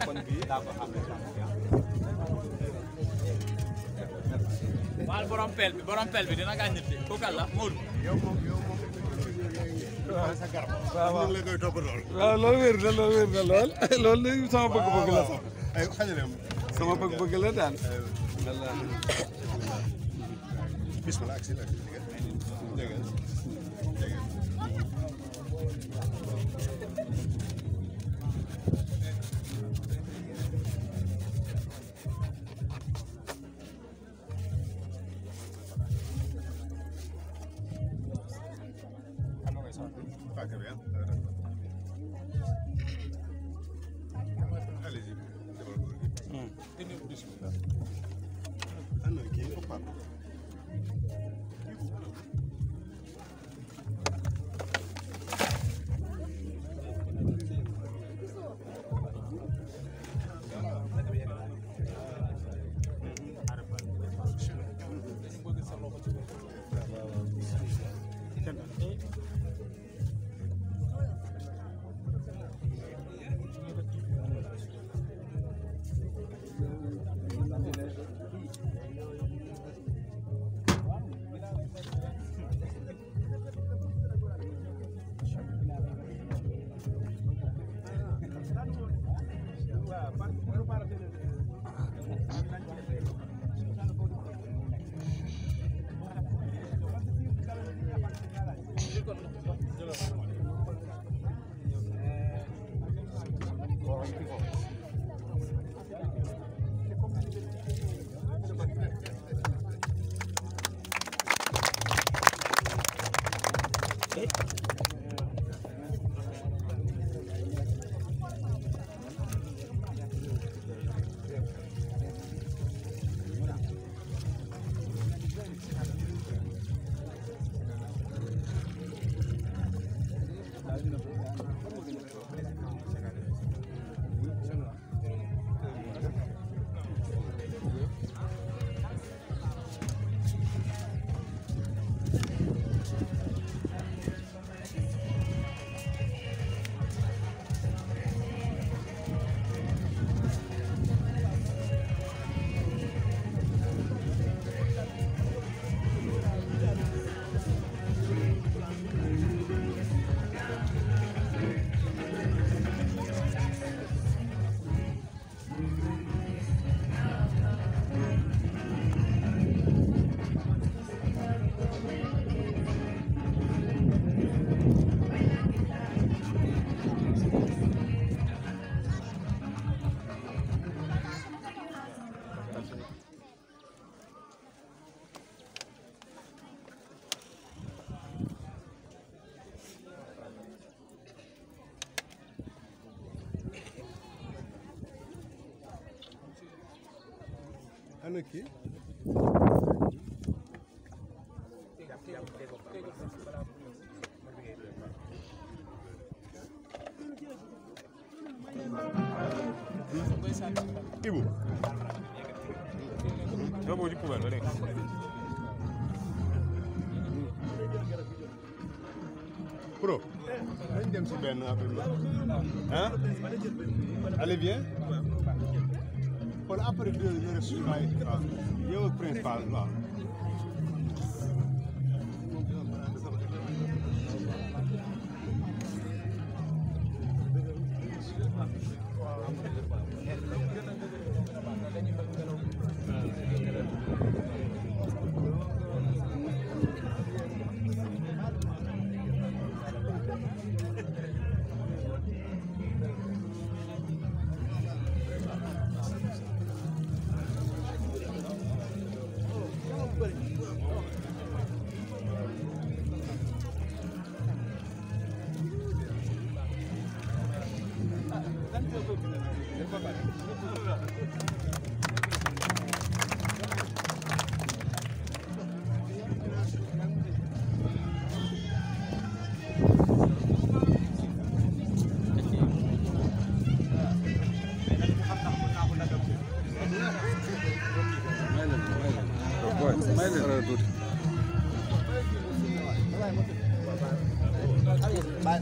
kon bii daa ko xam ne waal borom pelle bi dina gaañ nit de kooku àll la Maodo. waaw la koy toppatoo. waaw loolu wér na lool loolu de sama bëgg-bëgg la sax. ay xajalem sama bëgg-bëgg la daal. bismillah ak si la dégg allez-y. Bismillah. Ana kii ko Pape. Ana kii Ibu doo ci poubelle ba léegi. Pro dañ dem si benn affaire hein allez bien kon après deux heures suivant yow ak principal waaw Bye.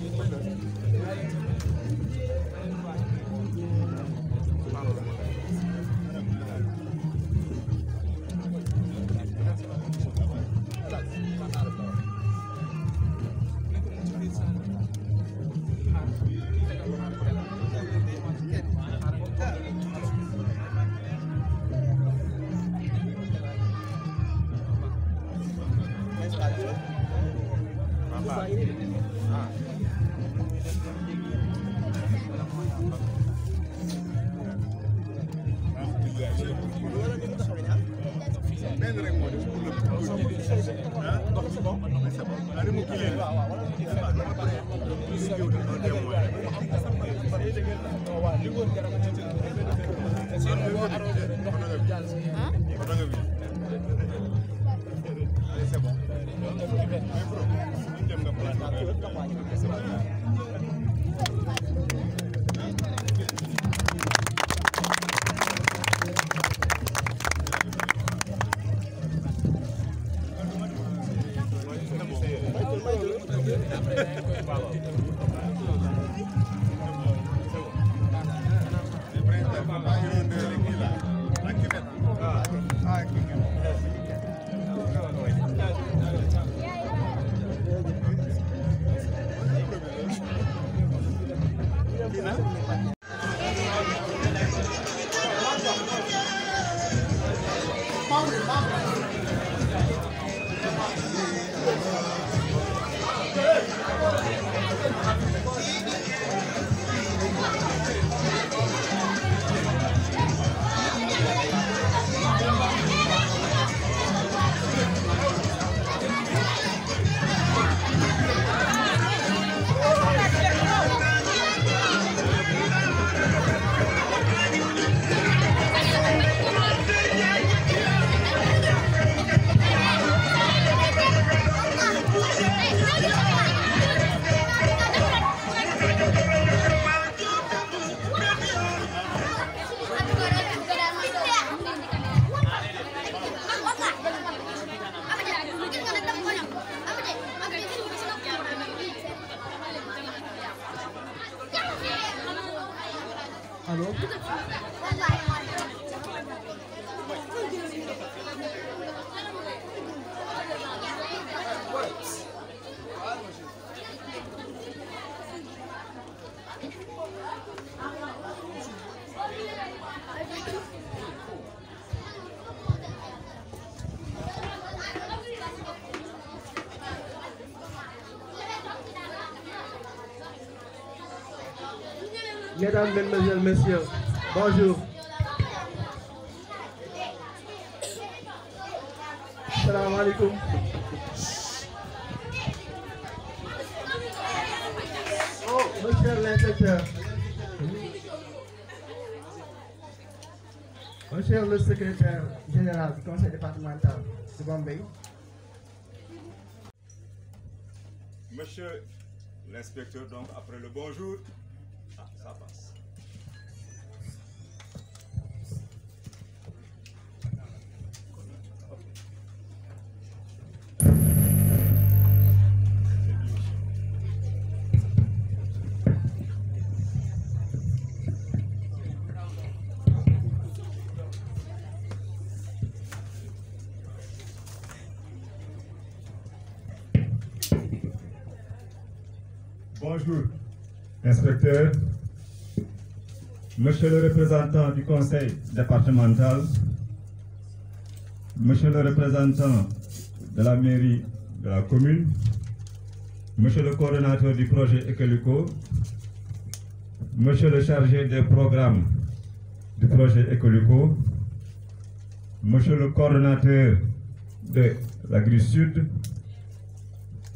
Mesdames, Mesdemoiselles, Messieurs, bonjour. Salam alaikum. Monsieur l'inspecteur, monsieur le secrétaire général du conseil départemental de Bambey, Monsieur l'inspecteur, donc après le bonjour, ça passe. Bonjour, inspecteur, monsieur le représentant du conseil départemental, monsieur le représentant de la mairie de la commune, monsieur le coordonnateur du projet Ecolico, monsieur le chargé des programmes du projet Ecolico, monsieur le coordonnateur de la Grue Sud,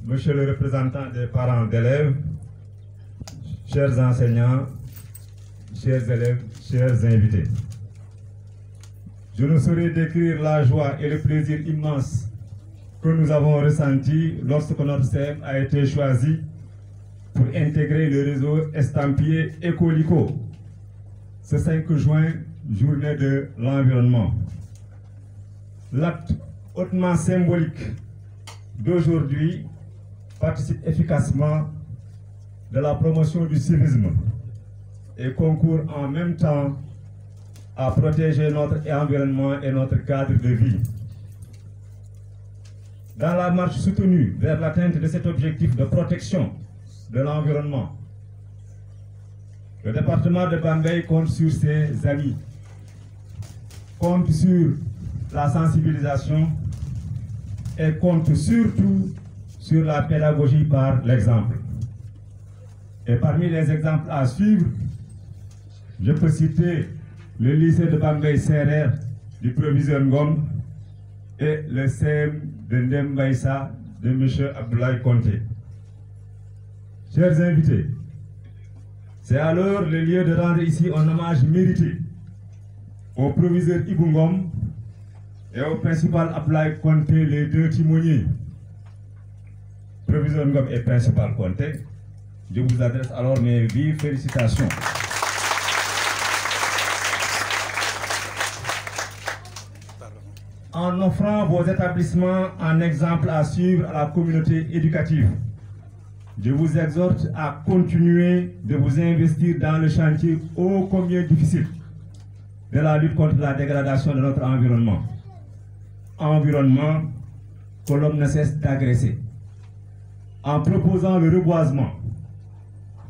monsieur le représentant des parents d'élèves, chers enseignants, chers élèves, chers invités. Je ne saurais décrire la joie et le plaisir immense que nous avons ressenti lorsque notre CM a été choisi pour intégrer le réseau estampillé Ecolico ce 5 juin, journée de l'environnement. L'acte hautement symbolique d'aujourd'hui participe efficacement de la promotion du civisme et concourt en même temps à protéger notre environnement et notre cadre de vie. Dans la marche soutenue vers l'atteinte de cet objectif de protection de l'environnement, le département de Bambey compte sur ses amis, compte sur la sensibilisation et compte surtout sur la pédagogie par l'exemple. Et parmi les exemples à suivre, je peux citer le lycée de Bambey Serer du proviseur Ngom et le CM de Ndembaïsa de M. Abdoulaye Conté. Chers invités, c'est alors le lieu de rendre ici un hommage mérité au proviseur Ibou Ngom et au principal Abdoulaye Conté, les deux timoniers. Proviseur Ngom et principal Conté, je vous adresse alors mes vives félicitations. En offrant vos établissements en exemple à suivre à la communauté éducative, je vous exhorte à continuer de vous investir dans le chantier ô combien difficile de la lutte contre la dégradation de notre environnement. Environnement que l'homme ne cesse d'agresser. En proposant le reboisement,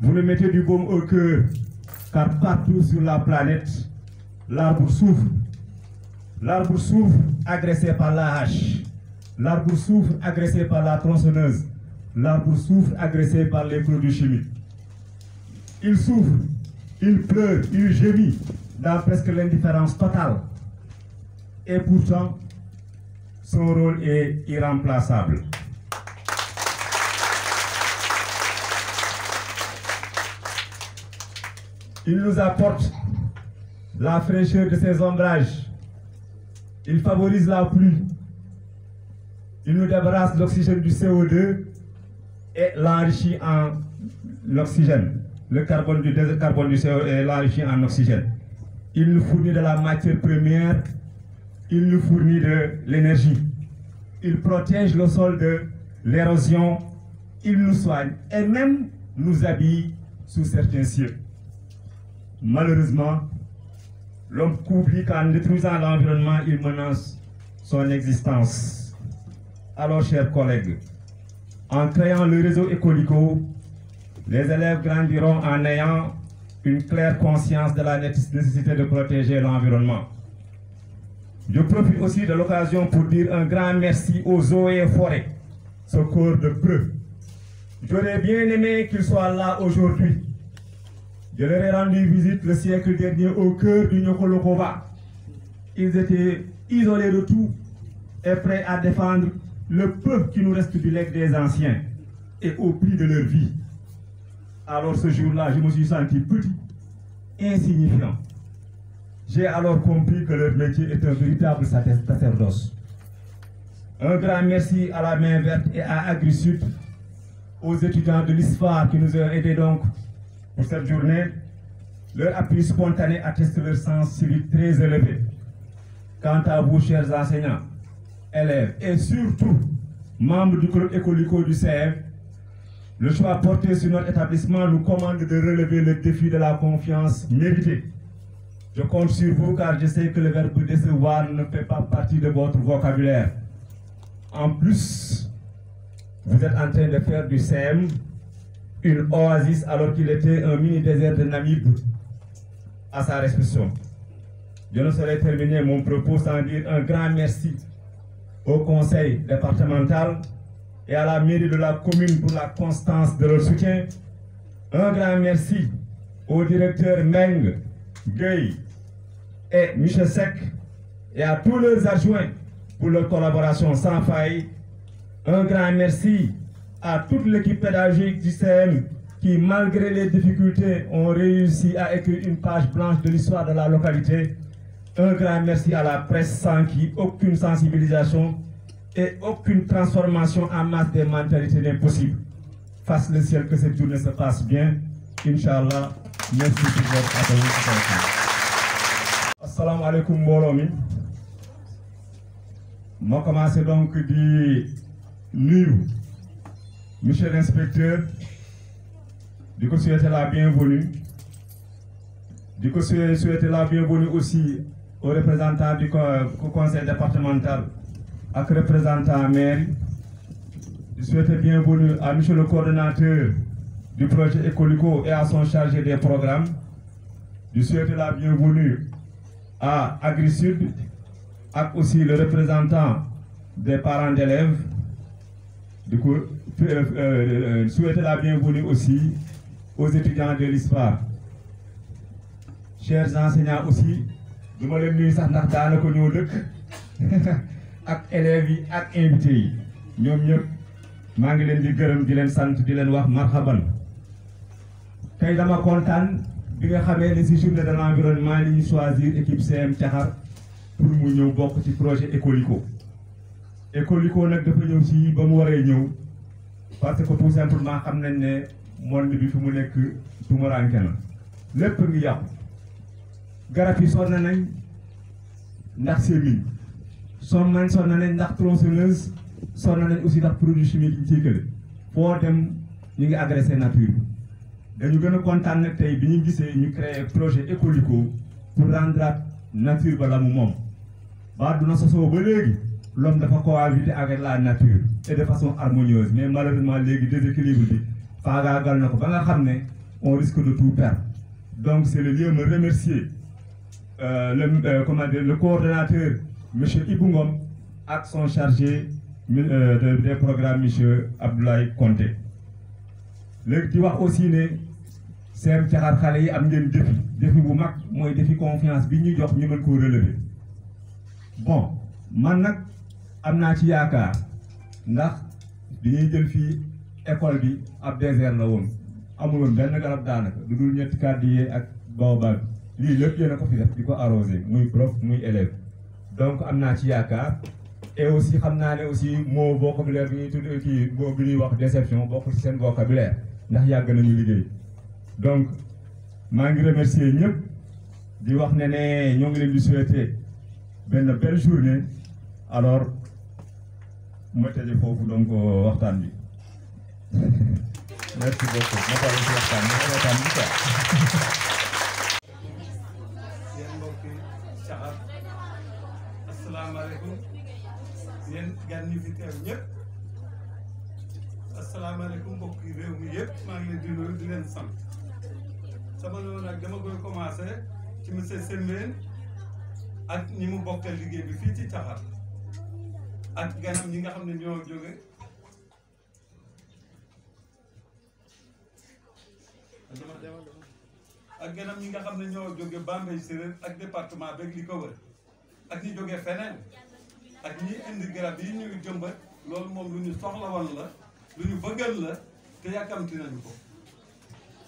vous le mettez du baume au cœur, car partout sur la planète, l'arbre souffre. L'arbre souffre agressé par la hache. L'arbre souffre agressé par la tronçonneuse. L'arbre souffre agressé par les produits chimiques. Il souffre, il pleure, il gémit dans presque l'indifférence totale. Et pourtant, son rôle est irremplaçable. Il nous apporte la fraîcheur de ses ombrages. Il favorise la pluie. Il nous débarrasse l'oxygène du CO2 et l'enrichit en oxygène. Le carbone du CO2 est l'enrichit en oxygène. Il nous fournit de la matière première. Il nous fournit de l'énergie. Il protège le sol de l'érosion. Il nous soigne et même nous habille sous certains cieux. Malheureusement, l'homme oublie qu'en détruisant l'environnement, il menace son existence. Alors, chers collègues, en créant le réseau Écolico, les élèves grandiront en ayant une claire conscience de la nécessité de protéger l'environnement. Je profite aussi de l'occasion pour dire un grand merci aux eaux et forêts, ce corps de preux. J'aurais bien aimé qu'ils soient là aujourd'hui. Je leur ai rendu visite le siècle dernier au cœur du Nyokolokova. Ils étaient isolés de tout et prêts à défendre le peu qui nous reste du legs des anciens et au prix de leur vie. Alors ce jour-là, je me suis senti petit, insignifiant. J'ai alors compris que leur métier est un véritable sacerdoce. Un grand merci à la Main Verte et à AgriSud, aux étudiants de l'ISFAR qui nous ont aidés donc pour cette journée. Leur appui spontané atteste leur sens civique très élevé. Quant à vous, chers enseignants, élèves et surtout membres du club Écolico du CM, le choix porté sur notre établissement nous commande de relever le défi de la confiance méritée. Je compte sur vous car je sais que le verbe décevoir ne fait pas partie de votre vocabulaire. En plus, vous êtes en train de faire du CM une oasis alors qu'il était un mini-désert de Namib à sa restriction. Je ne saurais terminer mon propos sans dire un grand merci au conseil départemental et à la mairie de la commune pour la constance de leur soutien. Un grand merci au directeur Meng, Gueye et Michel Sec et à tous leurs adjoints pour leur collaboration sans faille. Un grand merci à toute l'équipe pédagogique du CM qui, malgré les difficultés, ont réussi à écrire une page blanche de l'histoire de la localité. Un grand merci à la presse sans qui aucune sensibilisation et aucune transformation en masse des mentalités n'est possible. Fasse le ciel que cette journée se passe bien. Inch'Allah, merci pour votre attention. Assalamu alaikum mbolomi. Je commence donc di nuyu monsieur l'inspecteur, je vous souhaite la bienvenue. Je vous souhaite la bienvenue aussi aux représentants du conseil départemental et aux représentants maire. Je souhaite bienvenue à monsieur le coordonnateur du projet Écolico et à son chargé des programmes. Je souhaite la bienvenue à AgriSud et aussi le représentant des parents d'élèves. di ko souhaiter la bienvenue aussi aux étudiants de l'ISPA. Chers enseignants aussi du ma leen nuyu sax ndax daanaka ñoo dëkk ak élèves yi ak invités yi ñoom ñëpp maa ngi leen di gërëm di leen sant di leen wax marhaban. tey dama kontaan bi nga xamee ne si journée de l'environnement li ñu choisir équipe CM Thiakhar pour mu ñëw bokk ci projet Ecolico. Ecolico nag dafa ñëw si ba mu waree ñëw parce que tout simplement xam nañ ne monde bi fi mu nekk tumuraanke na lépp ngi yàqu garab yi sonn nañ ndax semis sonn nañ ndax tronçonneuse sonn nañ aussi ndax produit chimique yi ñu ciy kële foo dem ñu ngi agressé nature bi dañu gën a kontaan nag tey bi ñu gisee ñu créé projet Ecolico pour rendre nature ba la mu moom ba duna sosoo ba léegi l'homme dafa cohabiter avec la nature et de façon harmonieuse mais malheureusement léegi déséquilibre bi faagaagal na ko ba nga xam ne on risque de tout perdre. Donc c'est le lieu de me remercier le coordonnateur monsieur Ibou Ngom ak son chargé des programmes monsieur Abdoulaye Konté. léegi di wax aussi ne CM Thiakhar xale yi am ngeen défi bu mag mooy défi confiance bi ñu jox ñu mën koo relever. bon man nag am naa ci yaakaar ndax bi ñuy jël fii école bi ab désert la woon amuloon benn garab daanaka lu dul ñetti kàddu ak baobab lii lépp yéen a ko fi def di ko arrosé muy prof muy élève donc am naa ci yaakaar et aussi xam naa ne aussi moo vocabulaire bi ñuy tudd kii boo bi ñuy wax déception bokk ci seen vocabulaire ndax yàgg nañu liggéey donc maa ngi remercier ñëpp di wax ne ñoo ngi leen di souhaiter benn belle journée alors ma tëjee foofu donc waxtaan bi merci beaucoup ma pare ci waxtaan bi quoi. yéen mbokki Thiakhar asalaamaaleykum yéen gan ñi fi teew ñëpp asalaamaaleykum mbokki réew mi yëpp maa ngi leen di nuyu di leen sant sama loolu nag dama koy commencé ci monsieur Sembène ak ñi mu bokkal liggéey bi fii ci Thiakhar ak ganam ñi nga xam ne ñoo jóge ak ganam ñi nga xam ne ñoo jóge Bambey Séréer ak département beeg li ko wër ak ñi jóge feneen ak ñi indi garab yi ñuy jëmbat loolu moom lu ñu soxla woon la lu ñu bëggal la te yàkkamti nañu ko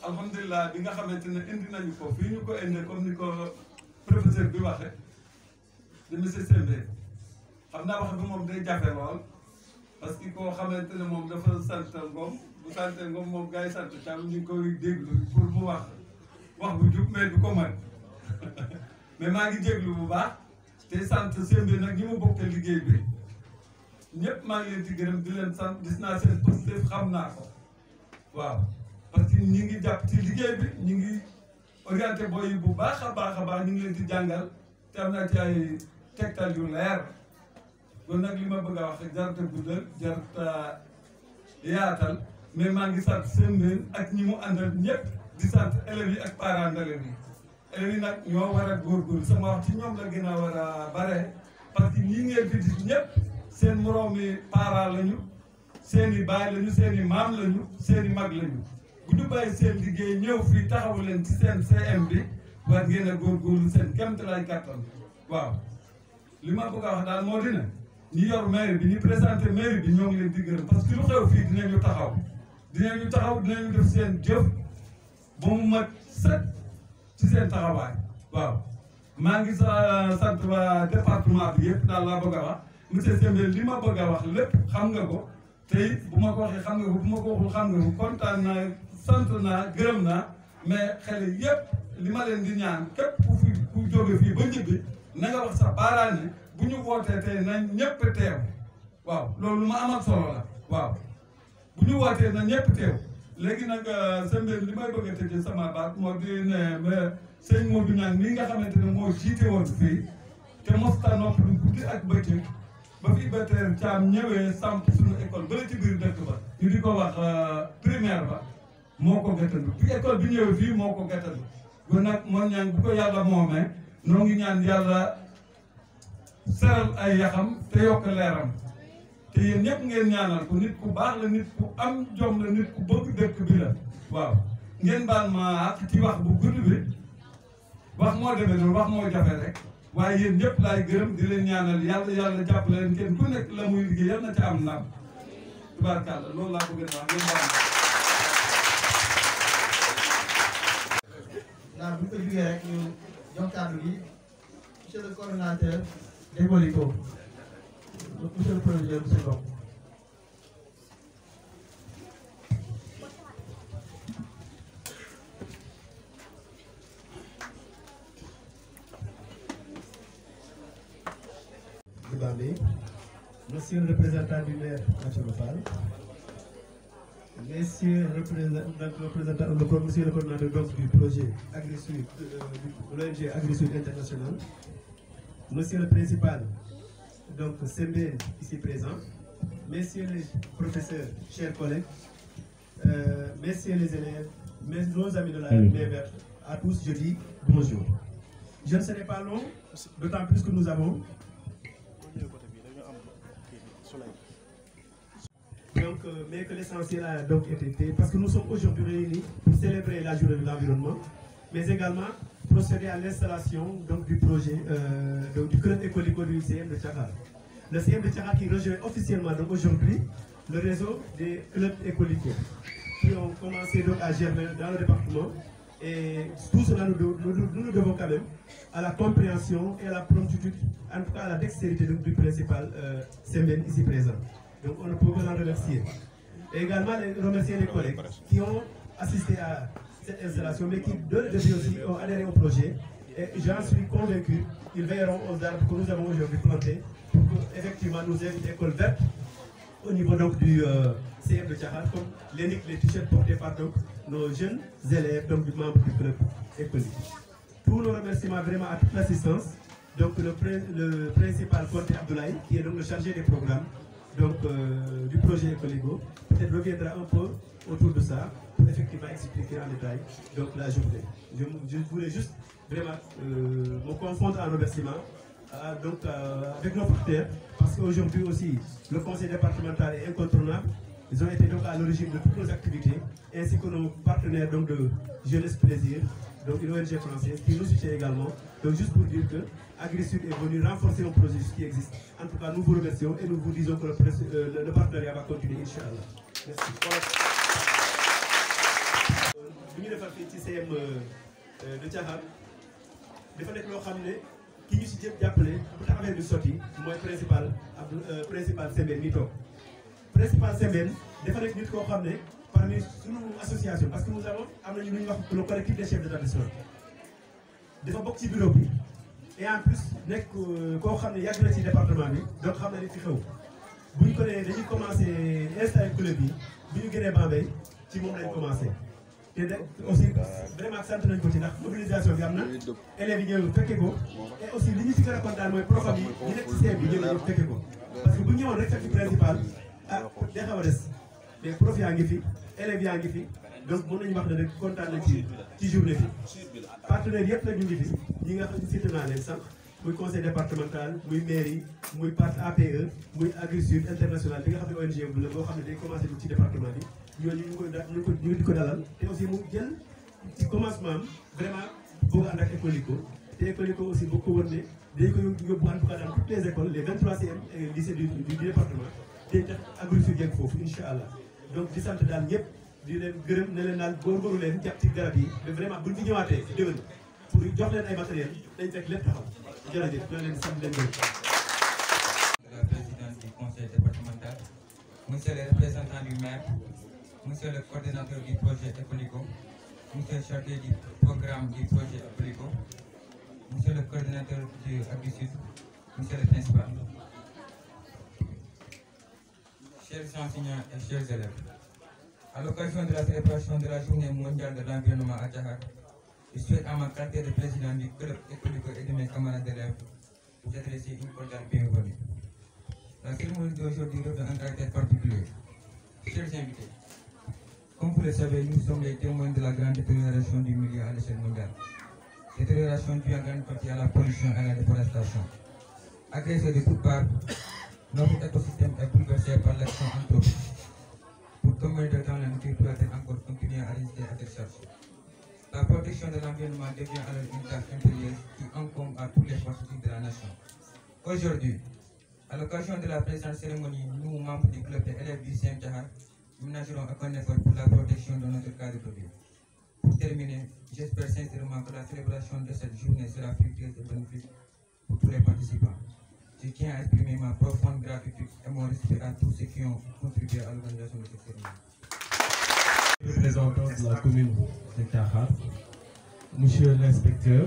alhamdulilah bi nga xamante ne indi nañu ko fii ñu ko indee comme ni ko professeur bi waxe de monsieur Sembène xam naa wax bi moom day jafe lool parce que koo xamante ne moom dafa sant Ngom bu sante Ngom moom gars yi sant Thiam ñu ngi koy déglu pour mu wax bu jub mais du ko mën mais maa ngi jéglu bu baax te sant Sembène nag ñi mu bokkal liggéey bi ñëpp maa ngi leen di gërëm di leen sant gis naa seen positif xam naa ko waaw parce que ñi ngi jàpp ci liggéey bi ñi ngi orienté boy yi bu baax a baax ñu ngi leen di jàngal te am naa ci ay tegtal yu leer kon nag li ma bëgg a wax jarta guddal jarta yaatal mais maa ngi sant Sembène ak ñi mu àndal ñëpp di sant élèves yi ak parents d'élèves yi élèves yi nag ñoo war a góorgóorlu sama wax ci ñoom la gën a war a bare parce que ñii ngeen fi gis ñëpp seen moroomi parents lañu seen i baay lañu seen i maam lañu seen i mag lañu bu ñu bàyyi seen liggéey ñëw fii taxawu leen ci seen CM bi war ngeen a góorgóorlu seen kéemtalaay kattan waaw li ma bëgg a wax daal moo dina ñi yor mairie bi ñu présenté mairie bi ñoo ngi leen di gërëm parce que lu xew fii dinañu taxaw dinañu def seen jëf ba mu mat set ci seen taxawaay waaw maa ngi sant waa département bi yëpp daal laa bëgg a wax monsieur Sembène li ma bëgg a wax lépp xam nga ko tey bu ma ko waxee xam nga ko bu ma ko waxul xam nga ko kontaan naa sant naa gërëm naa mais xale yëpp li ma leen di ñaan képp ku jóge fii ba ñibbi na nga wax sa baaraane bu ñu wootee tey nañ ñëpp teew waaw loolu lu ma amal solo la waaw bu ñu wootee na ñëpp teew léegi nag Sembène li may bëgg a tëjee sama baat moo di ne sëñ Modou Niang mi nga xamante ne moo jiite woon fii te mosta nopp lu guddi ak bëccëg ba fi Bater Thiam ñëwee samp suñu école ba la ci biir dëkk ba ñu di ko wax primaire ba moo ko gàttandu bi école bi ñëwee fii moo ko gàttandu kon nag moom ñaan bu ko yàlla moomee noo ngi ñaan yàlla seral ay yaxam te yokk leeram te yéen ñëpp ngeen ñaanal ko nit ku baax la nit ku am jom la nit ku bëgg dëkk bi la waaw ngeen baal ma ak ci wax bu gudd bi wax moo demee noonu wax moo jafe rek waaye yéen ñëpp laay gërëm di leen ñaanal yàlla jàppale leen kenn ku nekk la muy liggéey yal na ca am ndam tubaarkàlla loolu laa bëgg a wax ngeen baal naa bu ñu ko jugee rek ñu jox kàddu gi monsieur le coordonnateur d'Ecolico monsieur le président monsieur Ngom. Monsieur le représentant du maire Mathieu Fall, monsieur le coordonnateur donc du projet AgriSud, de l'ONG AgriSud International, monsieur le principal, donc Sembène ici présent, messieurs les professeurs, chers collègues, messieurs les élèves, nos amis de la main verte, à tous je dis bonjour. Je ne serai pas long, d'autant plus que nous avons donc, mais que l'essentiel a donc été fait, parce que nous sommes aujourd'hui réunis pour célébrer la journée de l'environnement, mais également procéder à l'installation donc du projet donc du club Ecolico du CM de Tchakar. Le CM de Tchakar qui rejoint officiellement donc aujourd'hui le réseau des clubs Ecolico qui ont commencé donc à germer dans le département, et tout cela nous devons quand même à la compréhension et à la promptitude, en tout cas à la dextérité donc, du principal Sembène ici présent. Donc on ne peut que l'en remercier. Et également remercier les collègues qui ont assisté à cette installation, mais qui depuis aussi ont adhéré au projet. Et j'en suis convaincu qu'ils veilleront aux arbres que nous avons aujourd'hui plantés pour qu'effectivement nous ayons une école verte au niveau donc du CM de Tchakar, comme l'indiquent les t-shirts portés par donc, nos jeunes élèves donc, du membre du club Ecolico. Tous nos remerciements vraiment à toute l'assistance, donc le principal Conté Abdoulaye, qui est donc le chargé des programmes donc, du projet Ecolico, peut-être reviendra un peu autour de ça pour effectivement expliquer en détail donc, la journée. Je voulais juste vraiment me confondre en remerciements avec nos partenaires, parce qu'aujourd'hui aussi le conseil départemental est incontournable. Ils ont été donc à l'origine de toutes nos activités, ainsi que nos partenaires donc, de Jeunesse Plaisir, donc une ONG française qui nous soutient également. Donc juste pour dire que AgriSud est venu renforcer un projet qui existe. En tout cas, nous vous remercions et nous vous disons que le partenariat va continuer, Inch'Allah. Merci. Nous avons fait le CM de Tchakar. Nous avons fait le qui nous a appelé pour travailler de sortie, moi principal Sembène Nito. Principal Sembène, nous avons fait parmi nos associations, parce que nous avons le collectif des chefs d'établissement. Nous avons fait un bureau. Et en plus, nous avons fait un département, donc nous avons fait un bureau. Si nous avons commencé à installer le club, nous avons fait Bambey, qui avons commencé. Et aussi, vraiment, ça nous a mobilisation, élèves et aussi, ce qui est important, c'est que les profs parce que si nous avons le principal, les profs sont les élèves sont fi donc mën nañu wax ne rek kontaan nañ ci journée bi partenaires yëpp la ñu ngi fi ñi nga xam ne cité naa leen sànq muy conseil départemental muy mairie muy part APE muy AgriSud international bi nga xam ne ONG bu la boo xam ne day commencé ci département bi ñooñu ñu di ko dalal te aussi mu jël ci commencement vraiment bëgg ànd ak Ecolico te Ecolico aussi boo ko wër ne dañ ko yóbbu en tout cas dans toutes les écoles les 23 CM et lycées du département day tax AgriSud yegg foofu incha allah. Donc di sant daal ñëpp di leen gërëm ne leen daal góorgóorlu leen jàpp ci garab yi mais vraiment buñ fi ñëwaatee si déwén pour jox leen ay matériel dañ fekk lépp taxaw jërëjëf dina leen sant leen gërëm. La présidente du conseil départemental, monsieur le représentant du maire, monsieur le coordinateur du projet Ecolico, monsieur le chargé du programme du projet Ecolico, monsieur le coordinateur du AgriSud, monsieur le principal. Chers enseignants et chers élèves, à l'occasion de la célébration de la journée mondiale de l'environnement à Tchakar, je souhaite à ma qualité de président du club Ecolico et de mes camarades d'élèves vous adresser une cordiale bienvenue. La cérémonie d'aujourd'hui revêt un caractère particulier. Chers invités, comme vous le savez, nous sommes les témoins de la grande détérioration du milieu à l'échelle mondiale. Détérioration due en grande partie à la pollution et à la déforestation. Agressés de toutes parts, Notre écosystème est bouleversé par l'action anthropique. Pour combien de temps la nature doit-elle encore continuer à résister à cette charge? La protection de l'environnement devient alors une tâche impérieuse qui incombe à tous les forces de la nation. Aujourd'hui, à l'occasion de la présente cérémonie, nous, membres du club des élèves du CM Diakhar, ménagerons un effort pour la protection de notre cadre de vie. Pour terminer, j'espère sincèrement que la célébration de cette journée sera fructueuse et bénéfique pour tous les participants. Je tiens à exprimer ma profonde gratitude et mon respect à tous ceux qui ont contribué à l'organisation de cette cérémonie. Représentant de la commune de Diakhar, monsieur l'inspecteur,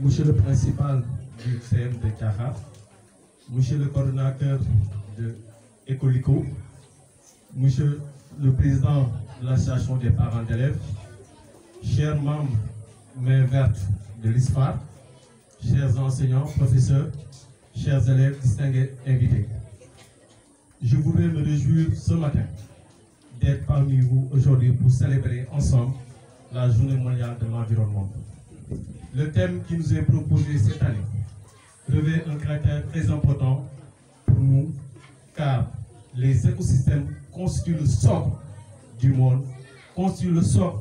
monsieur le principal du CM de Diakhar, monsieur le coordonnateur de Ecolico, monsieur le président de l'association des parents d'élèves, chers membres main verte de l'ISFAR, chers enseignants, professeurs, chers élèves, distingués invités. Je voudrais me réjouir ce matin d'être parmi vous aujourd'hui pour célébrer ensemble la Journée mondiale de l'environnement. Le thème qui nous est proposé cette année revêt un caractère très important pour nous, car les écosystèmes constituent le socle du monde, constituent le socle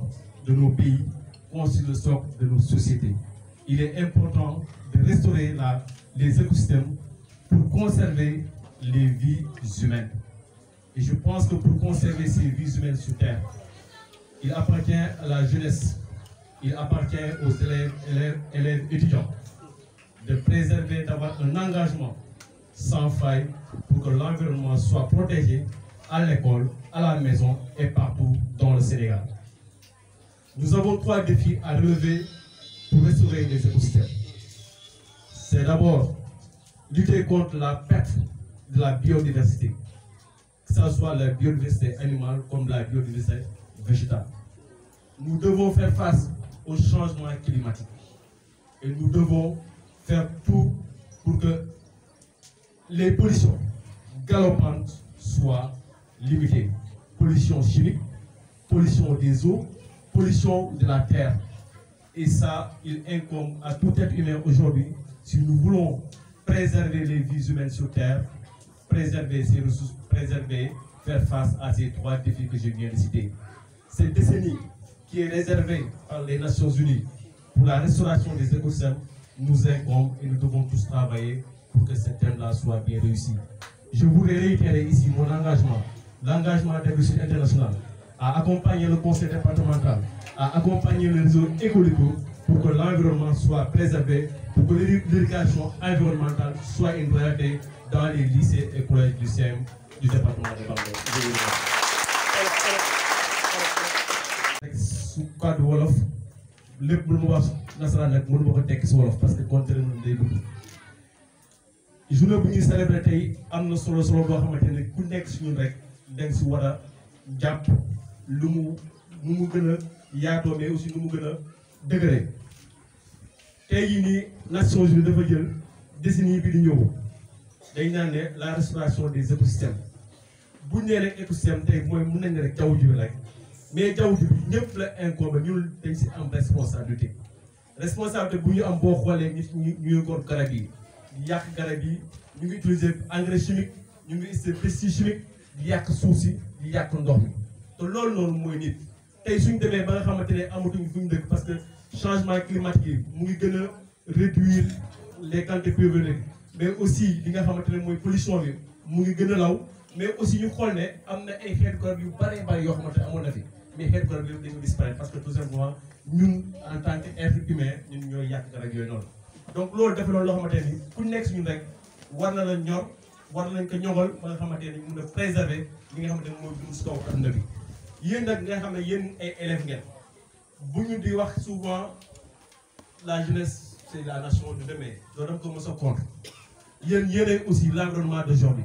de nos pays, constituent le socle de nos sociétés. Il est important de restaurer les écosystèmes pour conserver les vies humaines. Et je pense que pour conserver ces vies humaines sur Terre, il appartient à la jeunesse, il appartient aux élèves étudiants de préserver, d'avoir un engagement sans faille pour que l'environnement soit protégé à l'école, à la maison et partout dans le Sénégal. Nous avons 3 défis à relever pour restaurer les écosystèmes. C'est d'abord lutter contre la perte de la biodiversité, que ce soit la biodiversité animale comme la biodiversité végétale. Nous devons faire face au changement climatique et nous devons faire tout pour que les pollutions galopantes soient limitées. Pollution chimique, pollution des eaux, pollution de la terre. Et ça, il incombe à tout être humain aujourd'hui, si nous voulons préserver les vies humaines sur Terre, préserver ces ressources, faire face à ces 3 défis que je viens de citer. Cette décennie qui est réservée par les Nations Unies pour la restauration des écosystèmes nous incombe et nous devons tous travailler pour que ce thème-là soit bien réussi. Je voudrais réitérer ici mon engagement, l'engagement des réseaux internationaux, à accompagner le conseil départemental, à accompagner le réseau Ecolico pour que l'environnement soit préservé, pour que l'éducation environnementale soit une réalité dans les lycées et collèges du CM du département de Bambey. Su kàddu wolof lépp lu mu wax nasaraan nag mënu ma ko tekki si wolof parce que contraire na day dugg. Journée bu ñuy célébrer tey am na solo boo xamante ne ku nekk si ñun rek da nga si war a jàpp nu mu gën a yaatoo mais aussi nu mu gën a dëgëree. tey jii nii Nations Unies dafa jël décennie bi di ñëw dañ naan ne la restauration des écosystèmes bu ñu nee rek écosystème tey mooy mun nañ ne rek jaww ji bi rek mais jaww ji bi ñëpp la incombe ñun dañ si am responsabilité bu ñu am boo xoolee ñu ngi garab yi di yàq garab yi ñu ngi utiliser engrais chimique ñu ngi utiliser pesticide chimique di yàq suuf si di yàq ndox mi te loolu noonu mooy nit tey suñ demee ba nga xamante ne amatuñ fu ñu dëkk parce que changement climatique yi mu ngi gën a réduire les quantités pluviométriques mais aussi li nga xamante ne mooy pollution bi mu ngi gën a law mais aussi ñu xool ne am na ay xeetu garab yu bare yoo xamante ne amoon na fi mais xeetu garab yooyu dañu disparaître parce que tout simplement ñun en tant que être humain ñun ñooy yàq garab yooyu noonu. donc loolu dafa loolu loo xamante ni ku nekk suñu rek war na la ñor war nañ ko ñoŋal ba nga xamante ne mun a préserver li nga xamante ne mooy dund si kaw adduna bi. yéen nag nga xam ne yéen ay élèves ngeen bu ñu di wax souvent la jeunesse c'est la nation de demain loolu dama ko mos a contre yéen aussi l'environnement d'aujourd'hui.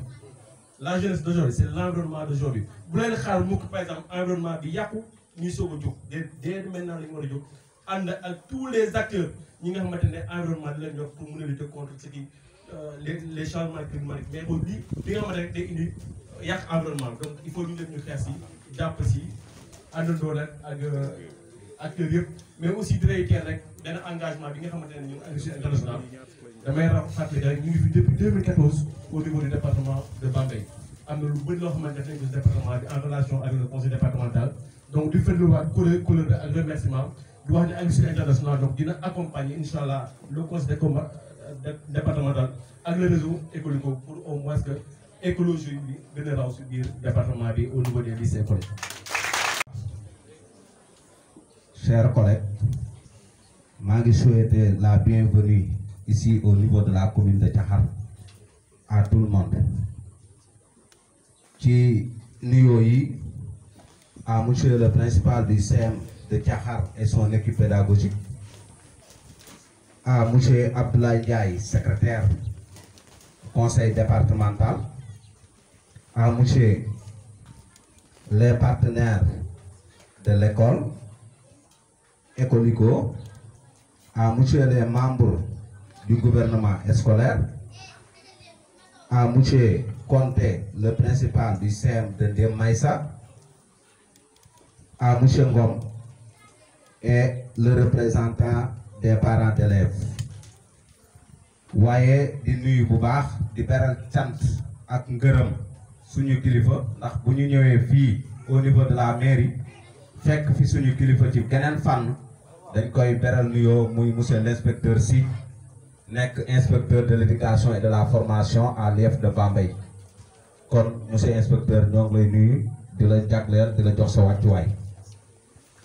La jeunesse d'aujourd'hui c'est l'environnement d'aujourd'hui bu leen xaar mukk par exemple environnement bi yàqu ñuy soog a jóg dès maintenant la ñu war a jóg ànd ak tous les acteurs ñi nga xamante ne environnement di leen jox pour mën a lutter contre ce qui les changements climatiques mais boobu li nga xamante ne day indi yàq environnement donc il faut ñu def ñu xeex si jàpp si àndandoo rek ak acteurs yëpp mais aussi di réitère rek benn engagement bi nga xamante ne ñu ngi Amnesty International damay fàttali rek ñu ngi fi depuis 2014 au niveau du département de Bambey am na lu bëri loo xamante ne def département bi en relation avec le conseil départemental donc du fait de waat couleur ak remerciement di wax ne Amnesty International donc dina accompagner incha allah le conseil départemental ak le réseau écologique pour au moins que écologie bi gën a raw si biir département bi au niveau des lycées collèges. Chers collègues, je souhaite la bienvenue ici au niveau de la commune de Thiakhar à tout le monde. Qui nous à monsieur le principal du CM de Thiakhar et son équipe pédagogique, à monsieur Abdoulaye Ndiaye, secrétaire conseil départemental, à monsieur les partenaires de l'école, Écolico, à monsieur les membres du gouvernement scolaire, à monsieur Conté, le principal du CM de Demaïsa, à monsieur Ngom et le représentant des parents d'élèves. Voyez di nuyu bu baax di beral cant ak ngërëm suñu kilifa ndax bu ñu ñëwee fii au niveau de la mairie fekk fi suñu kilifa ci geneen fànn dañ koy beral nuyoo muy monsieur l'inspecteur Sy nekk inspecteur de l'éducation et de la formation à l'IEF de Bambey kon monsieur inspecteur ñoo ngi lay nuyu di la jagleel di la jox sa wàccuwaay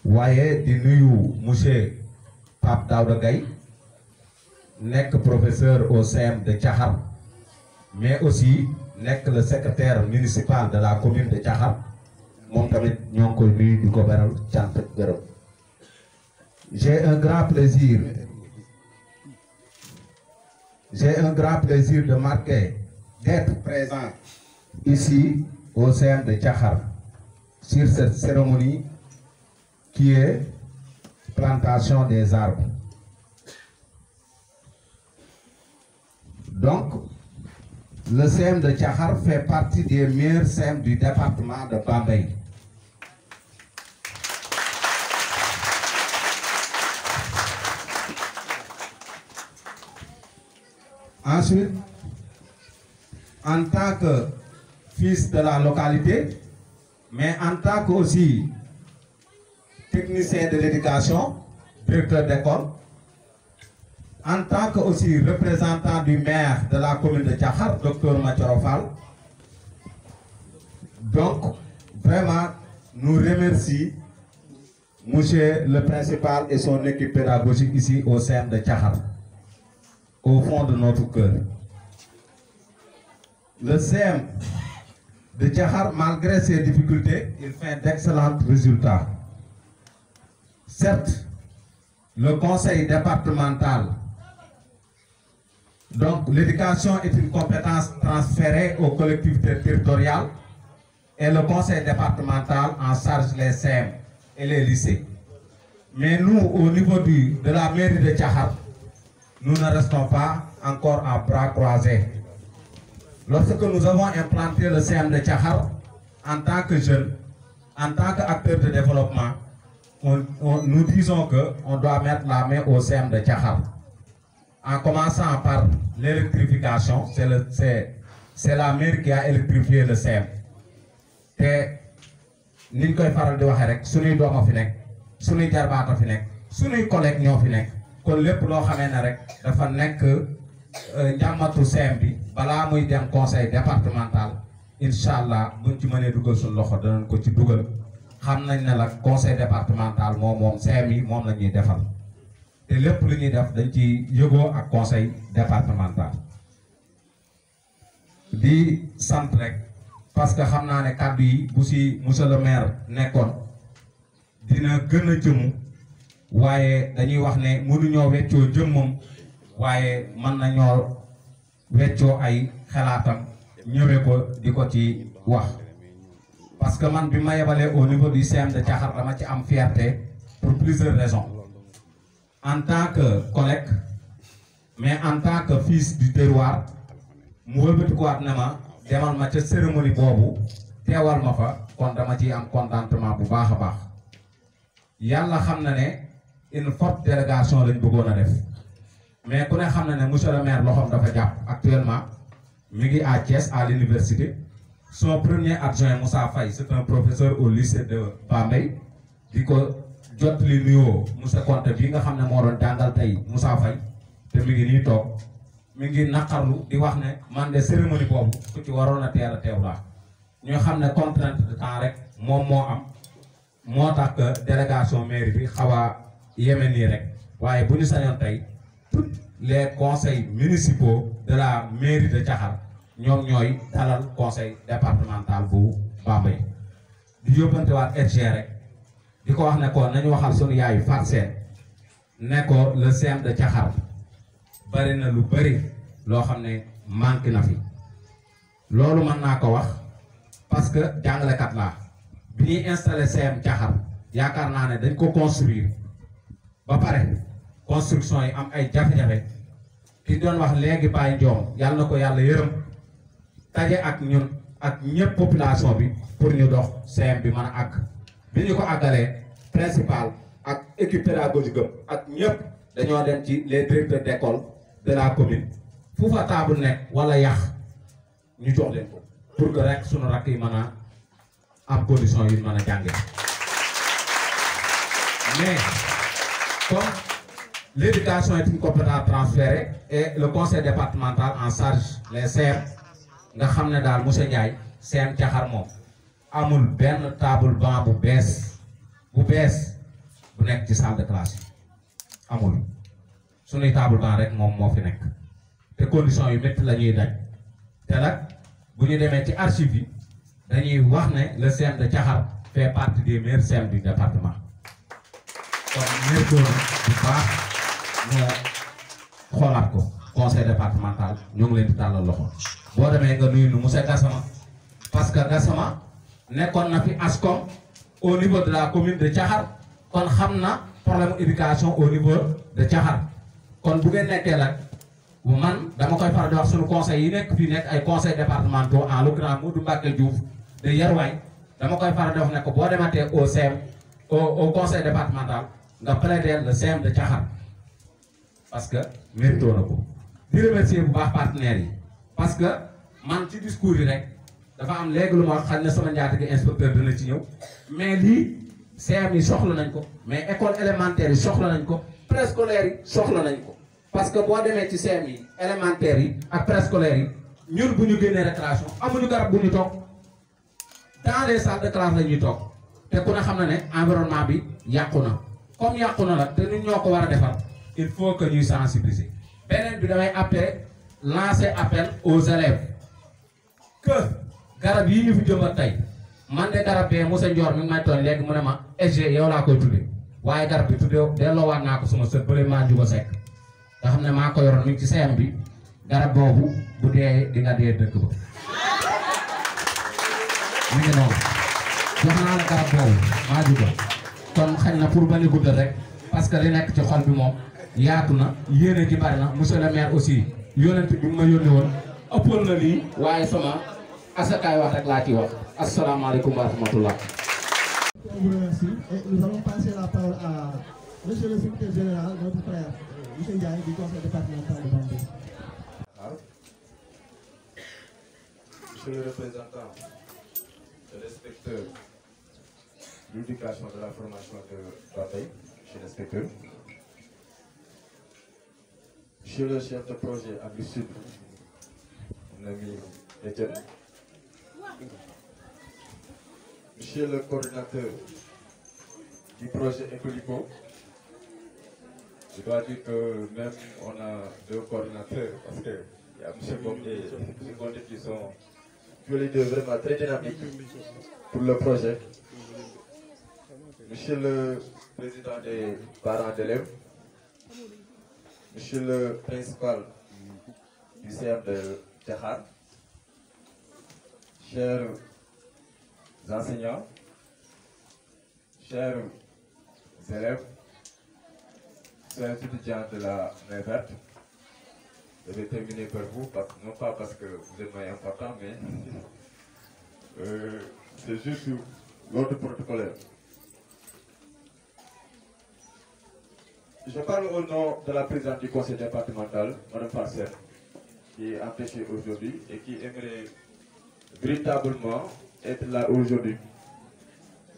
waaye di nuyu monsieur Pape Daouda Gaye nekk professeur au CM de Thiakhar mais aussi nekk le secrétaire municipal de la commune de Thiakhar moom tamit ñoo ngi koy nuyu di ko beral cant ak gërëm. J'ai un grand plaisir de marquer d'être présent ici au CM de Thiakhar sur cette cérémonie qui est plantation des arbres. Donc, le CM de Thiakhar fait partie des meilleurs CM du département de Bambey. Ensuite, en tant que fils de la localité, mais en tant que aussi technicien de l'éducation, directeur d'école, en tant que aussi représentant du maire de la commune de Thiakhar, Dr Mathioro Fall. Donc, vraiment, nous remercions monsieur le principal et son équipe pédagogique ici au CM de Thiakhar, au fond de notre cœur. Le CM de Thiakhar, malgré ses difficultés, il fait d'excellents résultats. Certes, le conseil départemental, donc l'éducation est une compétence transférée aux collectivités territoriales et le conseil départemental en charge les CM et les lycées. Mais nous, au niveau de la mairie de Thiakhar, nous ne restons pas encore à bras croisés. Lorsque nous avons implanté le CM de Thiakhar, en tant que jeunes, en tant qu'acteurs de développement, nous disons qu'on doit mettre la main au CM de Thiakhar. En commençant par l'électrification, c'est la mairie qui a électrifié le CM. Et nous avons fait des choses, suñuy doom a fi nekk, suñuy jarbaat a fi nekk, suñuy collègues ñoo fi nekk. Kon lépp loo xamee ne rek dafa nekk njàmmatu CM bi balaa muy dem conseil départemental inshallah buñ ci mënee dugal suñu loxo danañ ko ci dugal. Xam nañ ne la conseil départemental moom CM yi moom la ñuy defal. te lépp lu ñuy def dañ ci yëgoo ak conseil départemental di sant rek parce que xam naa ne kàddu yi bu si monsieur le maire nekkoon dina gën a jëmu waaye dañuy wax ne mënuñoo weccoo jëmmam waaye mën nañoo weccoo ay xalaatam ñëwee ko di ko ci wax parce que man bi ma yebalee au niveau du CM de Thiakhar dama ci am fierté pour plusieurs raisons. En tant que collègue, mais en tant que fils du terroir, mu wëlbatikuwaat ne ma demal ma ca cérémonie boobu teewal ma fa kon dama ciy am contentement bu baax a baax. Yàlla xam na ne une forte délégation lañ bëggoon a def mais ku ne xam na ne monsieur le maire loxoom dafa jàpp actuellement mi ngi à Thiès à l'université. Son premier adjoint Moussa Faye c'est un professeur au lycée de Bambey di ko jot li nuyoo monsieur Conte bi nga xam ne moo doon jàngal tey Moussa Faye te mi ngi nii toog mi ngi naqarlu di wax ne man de cérémonie boobu ku ci waroon a teel a teew laa ñoo xam ne contrainte de temps rek moom moo am moo tax que délégation mairie bi xaw a yeme nii rek waaye bu ñu sañoon tey tous les conseils municipaux de la mairie de Thiakhar ñoom ñooy dalal conseil départemental bu Bambey di yóbbantewaat RG rek di ko wax ne ko nañu waxal sunu yaayu Fatou Sène ne ko le CM de Thiakhar bari na lu bari loo xam ne manqué na fi loolu mën naa ko wax parce que jàngalekat laa bi ñuy installé CM Thiakhar yaakaar naa ne dañ ko construire ba pare construction yi am ay jafe-jafe ki doon wax léegi Baye Ndiom yàlla na ko yàlla yërëm taje ak ñun ak ñëpp population bi pour ñu dox CM bi mën a àgg bi ñu ko àggalee principal ak équipe pédagogique ak ñëpp dañoo dem ci les directeurs d'école de la commune fu fa table nekk wala yàq ñu jox leen ko pour que rek sunu rakk yi mën a am condition yu mën a jànge mais comme l'éducation est une compétence transférée et le conseil départemental en charge les CM nga xam ne daal monsieur Ndiaye CM Thiakhar moom amul benn table banc bu bees bu nekk ci salle de classe yi amul suñuy table banc rek moom moo fi nekk te conditions yu métti la ñuy daj te nag bu ñu demee ci archives yi dañuy wax ne le CM de Thiakhar fait partie des meilleurs CM du département kon mérito bu baax ñoo xoolaat ko conseil départemental ñoo ngi leen di tàllal loxo boo demee nga nuyu nu monsieur Gassama parce que Gassama nekkoon na fi ASCOM au niveau de la commune de Thiakhar kon xam na problème éducation au niveau de Thiakhar kon bu ngeen nekkee nag man dama koy faral di wax suñu conseil yi nekk fii nekk ay conseils départementaux en l'occurrence Modou Mbacké Diouf de Yerwaay dama koy faral di wax ne ko boo dematee au CM au conseil départemental nga plaider le CM de Thiakhar parce que mérito na ko di remercier bu baax partenaires yi parce que man ci discours yi rek dafa am léegi lu ma xam ne sama njaatige inspecteur dina ci ñëw mais lii CM yi soxla nañ ko mais école élémentaire yi soxla nañ ko préscolaire yi soxla nañ ko parce que boo demee ci CM yi élémentaire yi ak préscolaire yi ñun bu ñu génnee récréation amuñu garab bu ñu toog dans les salles de classe la ñuy toog te ku ne xam na ne environnement bi yàqu na comme yàqu na la te ñun ñoo ko war a defar il faut que ñuy sensibiliser beneen bi damay lancer appel aux élèves que garab yi ñu fi jëmbat tey man de garab bee Moussa Ndior mi ngi may tooñ léegi mu ne ma SG yow laa koy tudde waaye garab bi tudde delloowaat naa ko suma sët bële maa juga sekk nga xam ne maa ko yoroon mi ngi ci CM bi garab boobu bu dee di nga dee dëkk ba mi ngi noonu jox naa la garab boobu maa juga kon xañ na pour bañ a guddal rek parce que li nekk ci xol bi moom yaatu na yéene ji bari na monsieur le maire aussi yónent bi ma yónni woon ëppoon na lii waaye sama asakaay wax rek laa ci wax asalaamaaleykum wa rahmatullah. On vous remercie et nous allons passer la parole à monsieur le secrétaire général, notre frère, monsieur Ndiaye du conseil départemental de Bambey. Monsieur le représentant de l'inspecteur de l'éducation de la formation de Bambey, monsieur l'inspecteur, monsieur le chef de projet à Sud, mon ami Etienne, monsieur le coordinateur du projet Ecolico, je dois dire que même on a deux coordinateurs parce que il y a monsieur Bombe et monsieur Gondé qui sont tous les deux vraiment très dynamiques pour le projet. Monsieur le président des parents d'élèves, monsieur le principal du CM de Thiakhar, chers enseignants, chers élèves, chers étudiants de la main verte, je vais terminer par vous, non pas parce que vous êtes moins important, mais c'est juste l'ordre protocolaire. Je parle au nom de la présidente du conseil départemental, Mme Farcel, qui est empêchée aujourd'hui et qui aimerait véritablement être là aujourd'hui.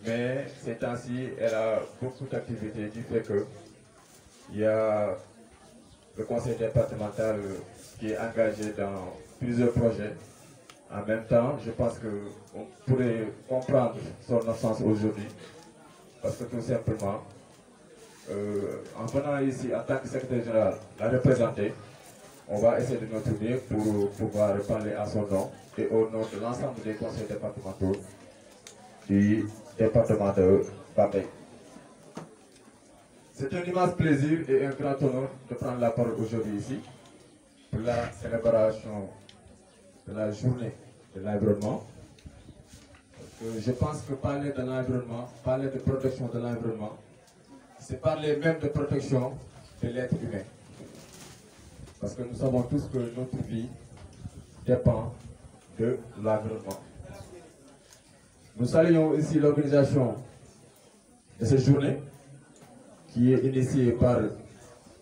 Mais ces temps-ci, elle a beaucoup d'activités du fait qu'il y a le conseil départemental qui est engagé dans plusieurs projets. En même temps, je pense qu'on pourrait comprendre son absence aujourd'hui, parce que tout simplement, en venant ici en tant que secrétaire général la représenter, on va essayer de nous trouver pour pouvoir parler à son nom et au nom de l'ensemble des conseils départementaux du département de Bambey. C'est un immense plaisir et un grand honneur de prendre la parole aujourd'hui ici pour la célébration de la journée de l'environnement. Je pense que parler de l'environnement, parler de protection de l'environnement, c'est parler même de protection de l'être humain. Parce que nous savons tous que notre vie dépend de l'environnement. Nous saluons ici l'organisation de cette journée qui est initiée par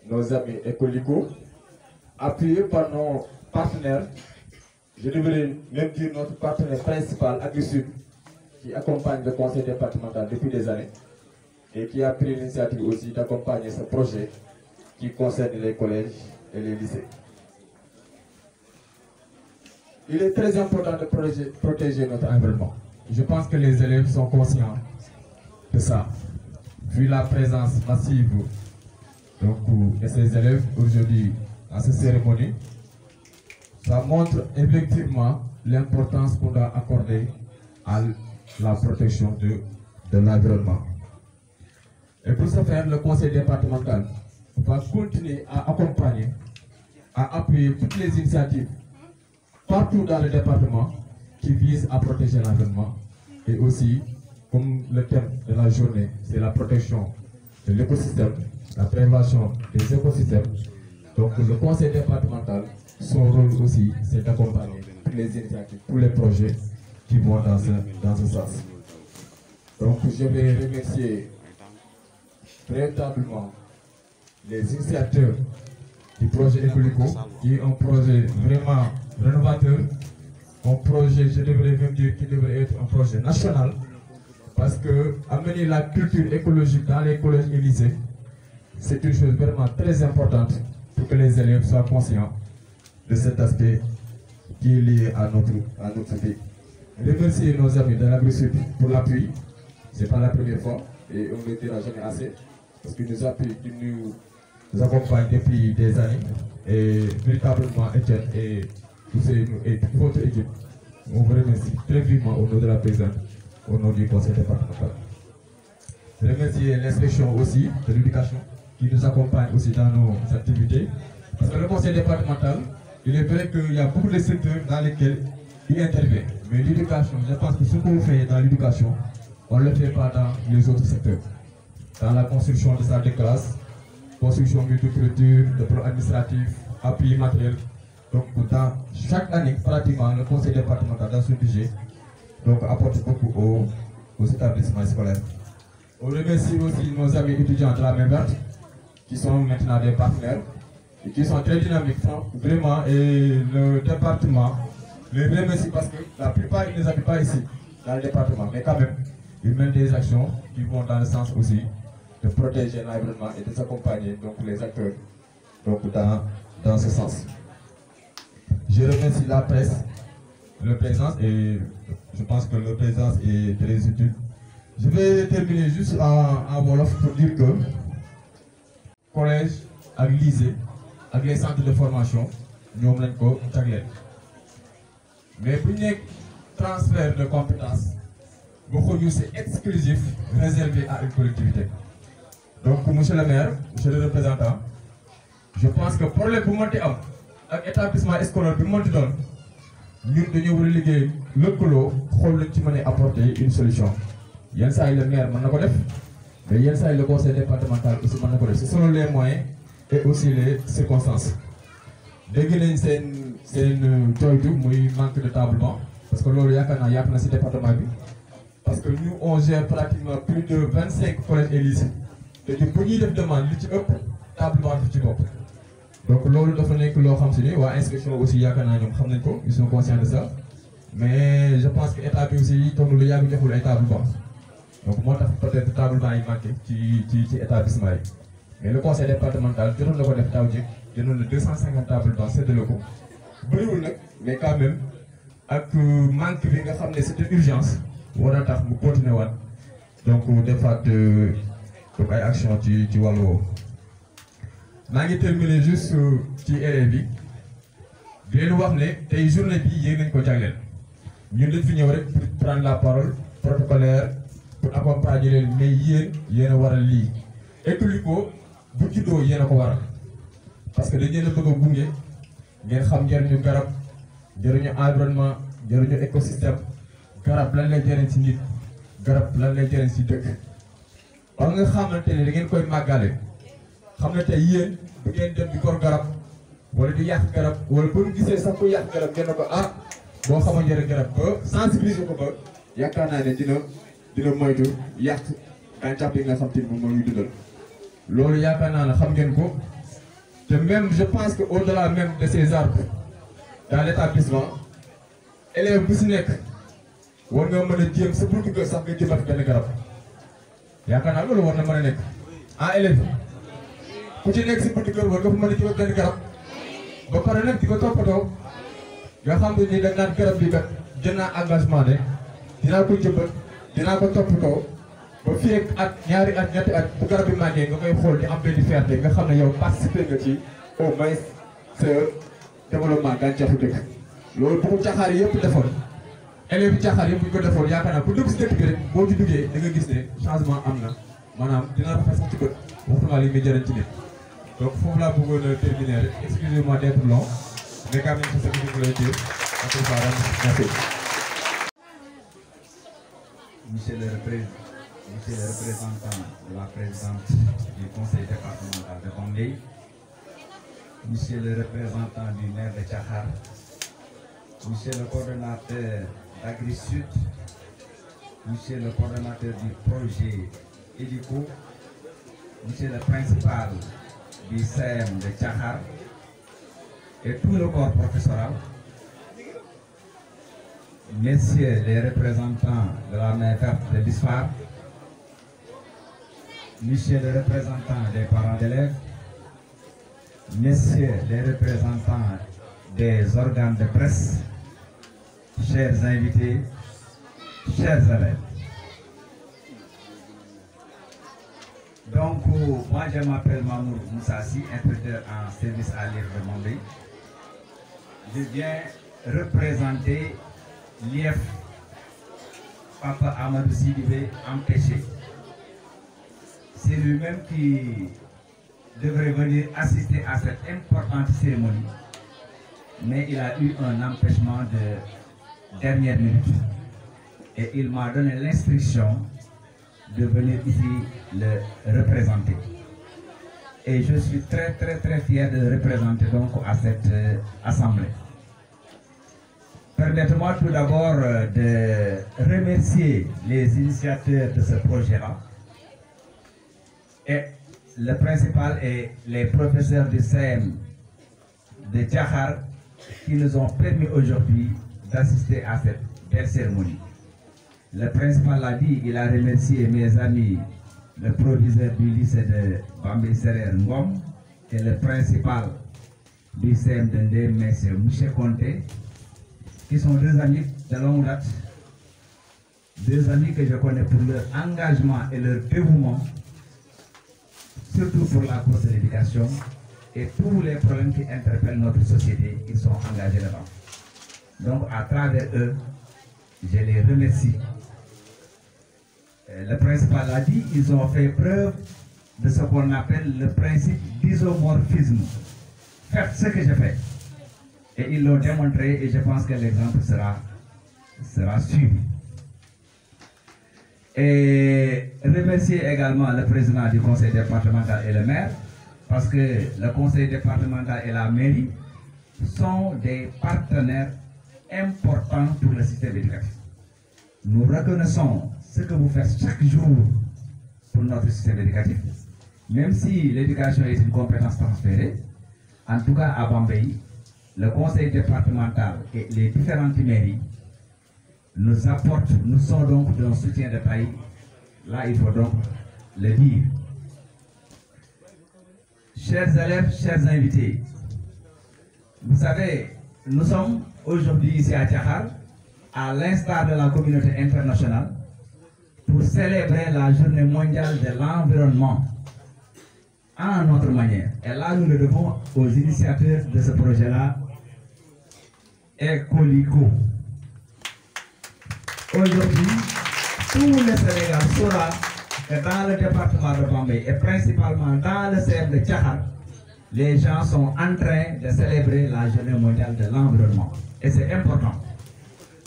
nos amis Ecolico, appuyée par nos partenaires, je devrais même dire notre partenaire principal, AgriSud, qui accompagne le conseil départemental depuis des années et qui a pris l'initiative aussi d'accompagner ce projet qui concerne les collèges et les lycées. Il est très important de protéger notre environnement. Je pense que les élèves sont conscients de ça. Vu la présence massive de ces élèves aujourd'hui à cette cérémonie, ça montre effectivement l'importance qu'on doit accorder à la protection de l'environnement. Et pour ce faire, le conseil départemental va continuer à accompagner, à appuyer toutes les initiatives partout dans le département qui visent à protéger l'environnement. Et aussi, comme le thème de la journée, c'est la protection de l'écosystème, la prévention des écosystèmes. Donc le conseil départemental, son rôle aussi, c'est d'accompagner toutes les initiatives, tous les projets qui vont dans ce sens. Donc je vais remercier véritablement les initiateurs du projet Ecolico, qui est un projet vraiment rénovateur, un projet, je devrais même dire, qui devrait être un projet national, parce que amener la culture écologique dans les collèges et lycées, c'est une chose vraiment très importante pour que les élèves soient conscients de cet aspect qui est lié à notre vie. Remercier nos amis de l'AgriSud pour l'appui, ce n'est pas la première fois et on ne le dira jamais assez, parce qu'ils nous appuient, qu'ils nous accompagnent depuis des années, et véritablement Etienne et toute votre équipe, on vous remercie très vivement au nom de la présidente, au nom du conseil départemental. Je remercie l'inspection aussi de l'éducation qui nous accompagne aussi dans nos activités, parce que le conseil départemental, il est vrai qu'il y a beaucoup de secteurs dans lesquels il intervient, mais l'éducation, je pense que ce qu'on fait dans l'éducation, on ne le fait pas dans les autres secteurs. Dans la construction de salles de classe, construction multiculture, de pro administratif, appui matériel. Donc dans chaque année, pratiquement, le conseil départemental dans ce budget apporte beaucoup aux établissements scolaires. On remercie aussi nos amis étudiants de la main verte, qui sont maintenant des partenaires et qui sont très dynamiques, vraiment, et le département les remercie parce que la plupart ils ne habitent pas ici, dans le département, mais quand même, ils mènent des actions qui vont dans le sens aussi de protéger l'environnement et de s'accompagner les acteurs dans ce sens. Je remercie la presse, le présence, et je pense que le présence est très utile. Je vais terminer juste en Wolof pour dire que collège, avec lycée, avec les centres de formation, nous avons un mais pour le transfert de compétences, c'est exclusif, réservé à une collectivité. Donc, monsieur le maire, monsieur le représentant, je pense que pour le monter avec l'établissement scolaire, nous devons reléguer le colo pour apporter une solution. Il y a ça, le maire, mais il y a ça, le conseil départemental aussi. Ce sont les moyens et aussi les circonstances. Dès que c'est une manque de tablement, parce que l'on y a dans ce département. Parce que nous, on gère pratiquement plus de 25 collèges et lycées. Et du premier de demande, table vente ci bopp. Donc loolu dafa nekk loo xam si ni waa inspection aussi yaakaar naa ñoom xam nañ ko ils sont conscients de ça mais je pense que état bi aussi toog lu yàgg joxul ay table vente donc moo tax peut-être table vente yi manqué ci établissement yi mais le conseil départemental jotoon na ko def daaw jéeg jëndoon na 250 table vente séddale ko bëriwul nag mais quand même ak manque bi nga xam ne c'est une urgence war na tax mu continuer waat donc defaat donc ay action ci wàllu woowu. maa ngi terminer juste ci élèves bi di leen wax ne tey journée bi yéen nañ ko jagleel ñun dañ fi ñëw rek pour prendre la parole protocolaire pour accompagner leen mais yéen a waral lii Ecoliko bu juddoo yéen a ko waral parce que dañ leen a bëgg a gunge ngeen xam njëriñu garab njëriñu environnement njëriñu écosystème garab lan lay jëriñ ci nit garab lan lay jëriñ ci dëkk ba nga xamante ne da ngeen koy màggale xam ne tey yéen bu ngeen dem di gor garab wala di yàq garab wala bu ñu gisee sax ku yàq garab ngeen ko boo xamoon njëriñ garab ba sensibiliser ko ba yaakaar naa ne dina moytu yàq gàncax bi nga xam te ni moom moo ñuy dundal. loolu yaakaar naa ne xam ngeen ko te même je pense que au-delà même de ces arbres dans l'établissement élève bu si nekk war nga mën a jéem sa buntu kër sax nga jëmbat benn garab yaakaar naa loolu war na mën a nekk élève ku ci nekk si buntu kër war nga fa mën a jëmbat benn garab ba pare nag di ko toppatoo nga xam ne ni da naan garab bi kat jël naa engagement ne dinaa ko jëmbat dinaa ko toppatoo ba fii ak ñaari at ñetti at bu garab bi màggee nga koy xool di am benn fierté nga xam ne yow participer nga ci au moins sa développement gàncaxu dëkk. loolu bu ko caxaar yëpp defoon élèves yi caxaar yëpp bu ñu ko defoon yaakaar naa ku dugg si dëkk bi rek boo ci duggee da nga gis ne changement am na maanaam dina rafet sax ci bët waxtuma li muy jëriñ ci nit. donc foofu laa bëggoon a terminer rek excusez-moi d'être long mais quand même c'est ce que je voulais dire. Merci. Monsieur le représentant de la présidente du conseil départemental de Bambey, monsieur le représentant du maire de Tchahar, monsieur le coordonnateur d'Agri-Sud, monsieur le coordonnateur du projet Ecoliko, monsieur le principal du CM de Tchahar et tout le corps professoral, messieurs les représentants de la main verte de l'ISFAR, messieurs les représentants des parents d'élèves, messieurs les représentants des organes de presse, chers invités, chers élèves. Donc, moi je m'appelle Mamour Moussassi, inspecteur en service à l'IEF de Bambey. Je viens représenter l'IEF Papa Amadou Sidibé empêché. C'est lui-même qui devrait venir assister à cette importante cérémonie, mais il a eu un empêchement de dernière minute et il m'a donné l'instruction de venir ici le représenter. Et je suis très fier de le représenter donc à cette assemblée. Permettez-moi tout d'abord de remercier les initiateurs de ce projet-là et le principal et les professeurs du CM de Tchahar qui nous ont permis aujourd'hui d'assister à cette belle cérémonie. Le principal l'a dit, il a remercié mes amis, le proviseur du lycée de Bambey Serer Ngom et le principal du CM de Ndem, M. Mouché Conté, qui sont deux amis de longue date, deux amis que je connais pour leur engagement et leur dévouement, surtout pour la cause de l'éducation et tous les problèmes qui interpellent notre société, ils sont engagés là-dedans. Donc à travers eux, je les remercie. Le principal a dit, ils ont fait preuve de ce qu'on appelle le principe d'isomorphisme. Faites ce que je fais. Et ils l'ont démontré et je pense que l'exemple sera suivi. Et remercier également le président du conseil départemental et le maire, parce que le conseil départemental et la mairie sont des partenaires importants pour le système éducatif. Nous reconnaissons ce que vous faites chaque jour pour notre système éducatif même si l'éducation est une compétence transférée, en tout cas à Bambey, le conseil départemental et les différentes mairies nous apportent, nous sont donc d'un soutien de taille. Là, il faut donc le dire. Chers élèves, chers invités, vous savez, nous sommes aujourd'hui ici à Tiakhar, à l'instar de la communauté internationale, pour célébrer la journée mondiale de l'environnement à notre manière. Et là, nous le devons aux initiateurs de ce projet-là, Ecolico. Aujourd'hui, tout le Sénégal saura que dans le département de Bambey et principalement dans le CM de Tiakhar, les gens sont en train de célébrer la journée mondiale de l'environnement. Et c'est important.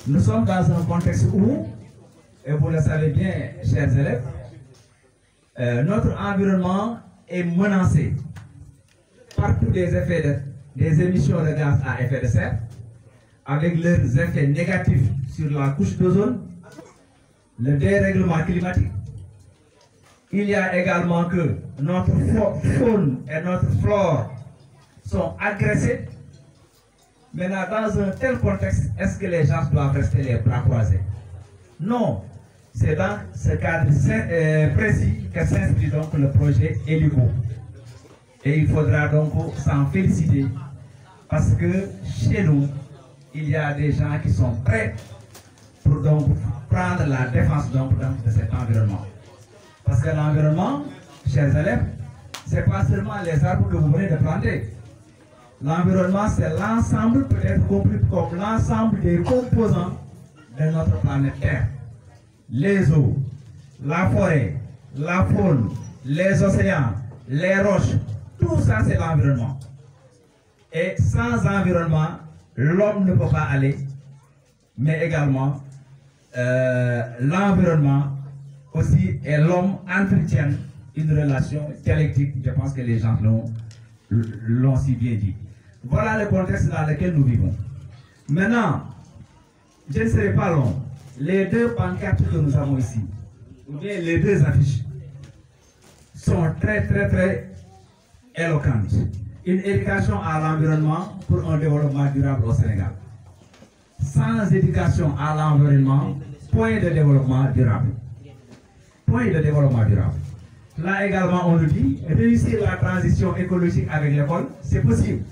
Nous sommes dans un contexte où, et vous le savez bien, chers élèves, notre environnement est menacé par tous les effets des émissions de gaz à effet de serre, avec leurs effets négatifs sur la couche d'ozone, le dérèglement climatique. Il y a également que notre faune et notre flore sont agressés. Maintenant, dans un tel contexte, est-ce que les gens doivent rester les bras croisés? Non. C'est dans ce cadre précis que s'inscrit donc le projet Ecolico. Et il faudra donc s'en féliciter parce que chez nous, il y a des gens qui sont prêts pour donc prendre la défense donc de cet environnement. Parce que l'environnement, chers élèves, ce n'est pas seulement les arbres que vous venez de planter. L'environnement, c'est l'ensemble, peut-être compris comme l'ensemble des composants de notre planète Terre. Les eaux, la forêt, la faune, les océans, les roches, tout ça c'est l'environnement. Et sans environnement, l'homme ne peut pas aller, mais également l'environnement aussi et l'homme entretiennent une relation dialectique. Je pense que les gens l'ont si bien dit. Voilà le contexte dans lequel nous vivons. Maintenant, je ne serai pas long. Les deux pancartes que nous avons ici, ou bien les deux affiches, sont très éloquentes. Une éducation à l'environnement pour un développement durable au Sénégal. Sans éducation à l'environnement, point de développement durable. Point de développement durable. Là également, on nous dit, réussir la transition écologique avec l'école, c'est possible.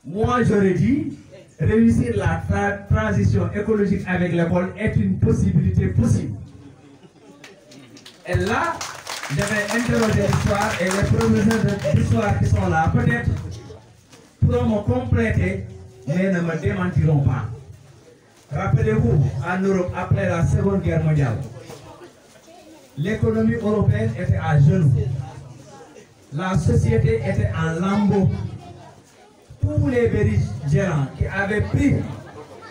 Moi, j'aurais dit, réussir la transition écologique avec l'école est une possibilité possible. Et là, je vais interroger l'histoire et les professeurs d'histoire qui sont là, peut-être, pourront me compléter, mais ne me démentiront pas. Rappelez-vous, en Europe, après la Seconde Guerre mondiale, l'économie européenne était à genoux. La société était en lambeaux. Tous les belligérants qui avaient pris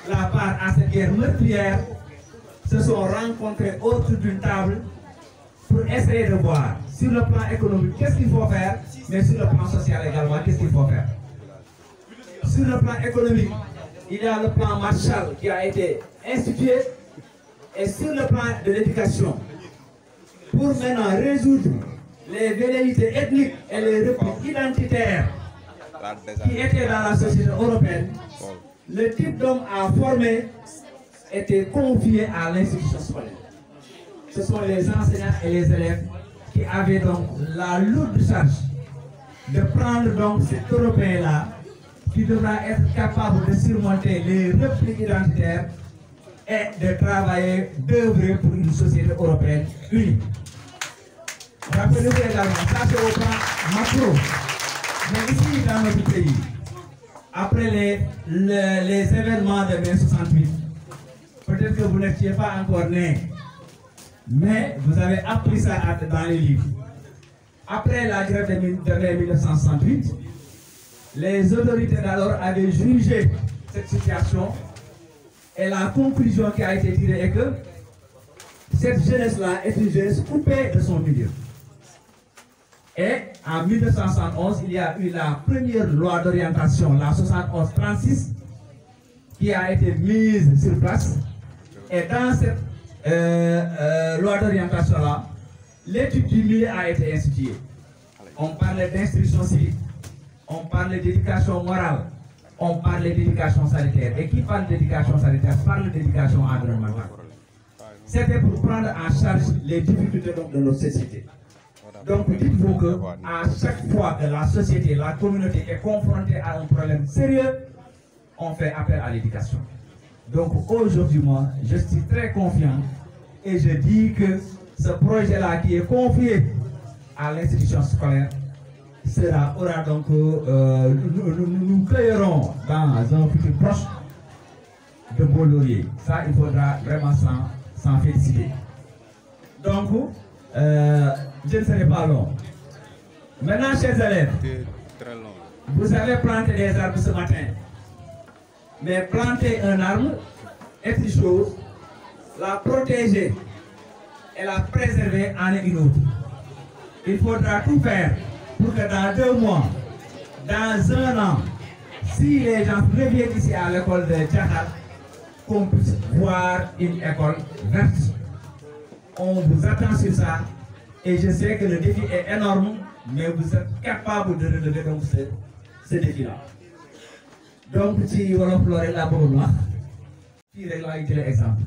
la part à cette guerre meurtrière se sont rencontrés autour d'une table pour essayer de voir sur le plan économique qu'est-ce qu'il faut faire, mais sur le plan social également qu'est-ce qu'il faut faire. Sur le plan économique, il y a le plan Marshall qui a été institué, et sur le plan de l'éducation, pour maintenant résoudre les velléités ethniques et les replis identitaires qui étaient dans la société européenne, le type d'homme à former était confié à l'institution scolaire. Ce sont les enseignants et les élèves qui avaient donc la lourde charge de prendre donc cet Européen-là qui devra être capable de surmonter les replis identitaires et de travailler, d'œuvrer pour une société européenne unie. Rappelez-vous également, ça c'est au plan macro. Mais ici dans notre pays, après les événements de mai 68, peut-être que vous n'étiez pas encore né, mais vous avez appris ça dans les livres. Après la grève de mai 1968, les autorités d'alors avaient jugé cette situation et la conclusion qui a été tirée est que cette jeunesse-là est une jeunesse coupée de son milieu. Et en 1971, il y a eu la première loi d'orientation, la 71-36, qui a été mise sur place. Et dans cette loi d'orientation-là, l'étude du milieu a été instituée. On parlait d'instruction civique, on parlait d'éducation morale, on parlait d'éducation sanitaire. Et qui parle d'éducation sanitaire parle d'éducation environnementale. C'était pour prendre en charge les difficultés de notre société. Donc dites-vous que à chaque fois que la société, la communauté est confrontée à un problème sérieux, on fait appel à l'éducation. Donc aujourd'hui, moi, je suis très confiant et je dis que ce projet-là qui est confié à l'institution scolaire aura donc, nous cueillerons dans un futur proche de beaux lauriers. Ça, il faudra vraiment s'en féliciter. Donc, je ne serai pas long. Maintenant, chers élèves, vous avez planté des arbres ce matin. Mais planter un arbre est une chose, la protéger et la préserver en est une autre. Il faudra tout faire pour que dans 2 mois, dans 1 an, si les gens reviennent ici à l'école de Diakhar, qu'on puisse voir une école verte. On vous attend sur ça et je sais que le défi est énorme, mais vous êtes capable de relever donc ce défi-là. Donc, si vous avez la bonne loi, fii rek laa jëlee exemple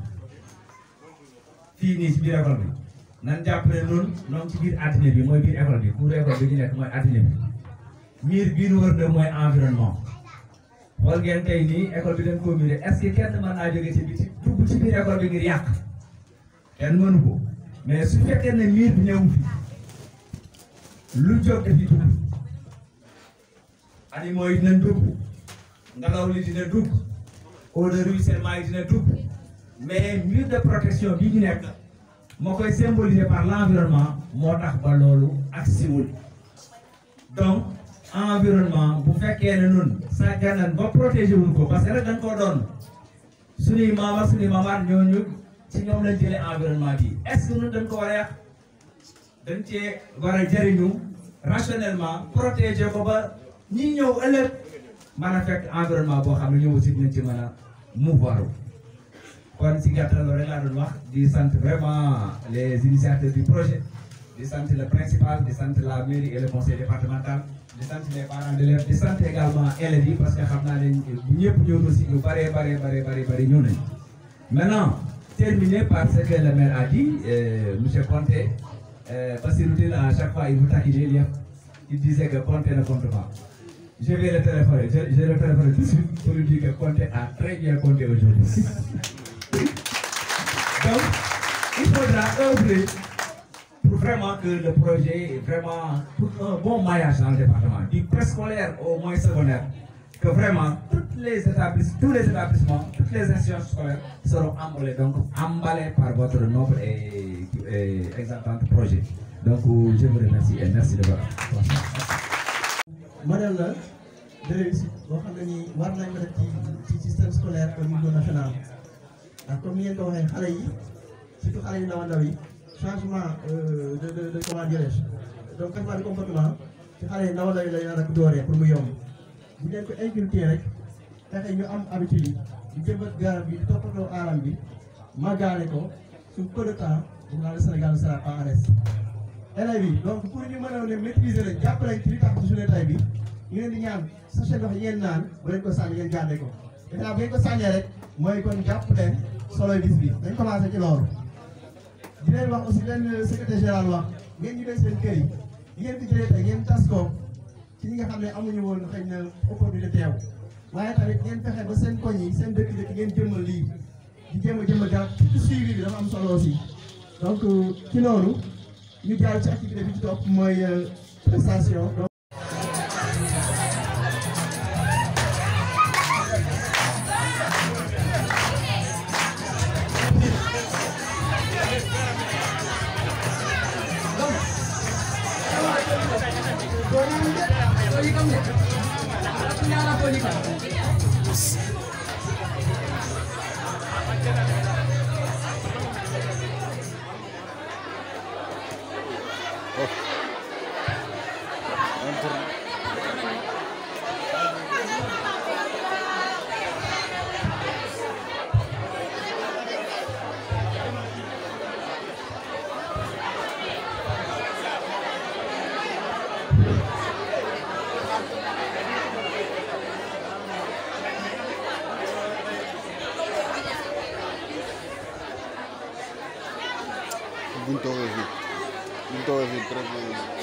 fii nii ci biir école bi nan jàpp ne noonu noonu ci biir àddina bi mooy biir école bi cour école bi ñu nekk mooy àddina bi miir bii nu wër de mooy environnement xool ngeen tey nii école bi dañ koo miire est-ce que kenn mën naa jóge ci biti dugg ci biir école bi ngir yàq kenn mënu ko mais su fekkee ne miir bi ñëw fi lu jóg dafi dugg animaux yi dinañ dugg ngelaw li dina dugg eau de ruissellement yi dina dugg mais mur de protection bi ñu nekk moo koy symboliser par l'environnement moo tax ba loolu agsiwul donc environnement bu fekkee ne nun sàgganan ba protéger wuñ ko parce que rek dañ koo doon suñuy maama suñuy maamaat ñooñu ci ñoom lañ jëlee environnement bi est-ce que nun dañ ko war a yàq dañ cee war a jëriñu rationnellement protéger ko ba ñi ñëw ëllëg mën a fekk environnement boo xam ne ñëw aussi dinañ ci mën a mouvoir kon si gàttal loolu rek laa doon wax di sant vraiment les initiateurs du projet di sant le principal di sant la mairie et le conseil départemental di sant les parents d'élèves di sant également élèves yi parce que xam naa ne bu ñëpp ñëw aussi ñu bari ñëw nañ maintenant terminé par ce que le maire a dit monsieur Conté parce que à chaque fois il vous taquinait il disait que Conté ne compte pas. Je vais le téléphoner, je le téléphoner tout de suite pour lui dire que Conté a très bien compté aujourd'hui. Donc, il faudra œuvrer pour vraiment que le projet est vraiment pour un bon maillage dans le département, du préscolaire au moins secondaire, que vraiment tous les établissements, toutes les institutions scolaires seront emballés par votre noble et exaltant projet. Donc, je vous remercie et merci de votre attention. Modèle de réussite boo xam ne nii war nañ ko def ci système scolaire au niveau national ndax comme ni ngeen ko waxee xale yi surtout xale yu ndaw yi changement de comment dirais-je donc changement de comportement ci xale yu ndaw yi la nar a dooree pour mu yomb bu ngeen ko inculquer rek fexe ñu am habitude yi di jëmbat garab bi di toppatoo aaram bi màggaale ko sur peu de temps pour naa le Sénégal ne sera pas en reste élèves yi donc pour ñu mën a ne maîtriser leen jàppale ci li tax ci journée tay bi ñu leen di ñaan sachet ndox yi ngeen naan bu leen ko sànni ngeen gàdde ko maintenant bu ngeen ko sànnee rek mooy kon jàpp leen soloy bis bi dañ commencé ci loolu di leen wax aussi leen secrétaire général wax ngeen ñu dee seen kër yi ngeen fi jëlee tey ngeen tas ko ci ñi nga xam ne amuñu woon xëy na opportunité teew waaye tamit ngeen fexe ba seen koñ yi seen dëkk ngeen jëmmal lii di jëmmal garab ci suivi bi dafa am solo aussi donc ci loolu ñu jaar ci activité bi ci topp mooy prestation. buñ toogee fii très bien.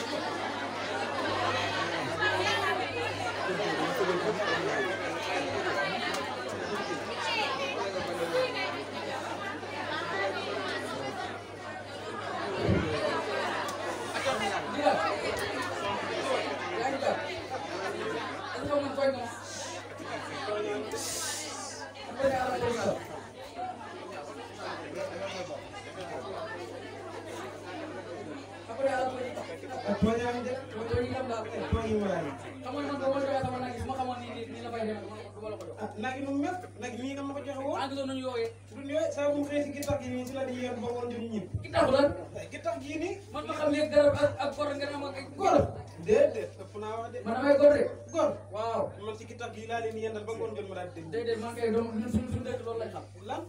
nag yi moom mépp nag mii nga ma ko joxe woon. maa nañu yooyee. du ñëwee saa bu mu xëy si gittax gi nii si la di yéen ba woon di ñib. gittax lan. gittax gii nii. man ma xam ne garab ak gor nga ne ma ak gor. déedéet ëpp naa wax de. man damay gor de. gor waaw. man si gittax gii laa leen yendal ba ngoon jot ma daal di dégg. déedéet man kay doom ñun suñu dëkk loolu lañ xam. lan.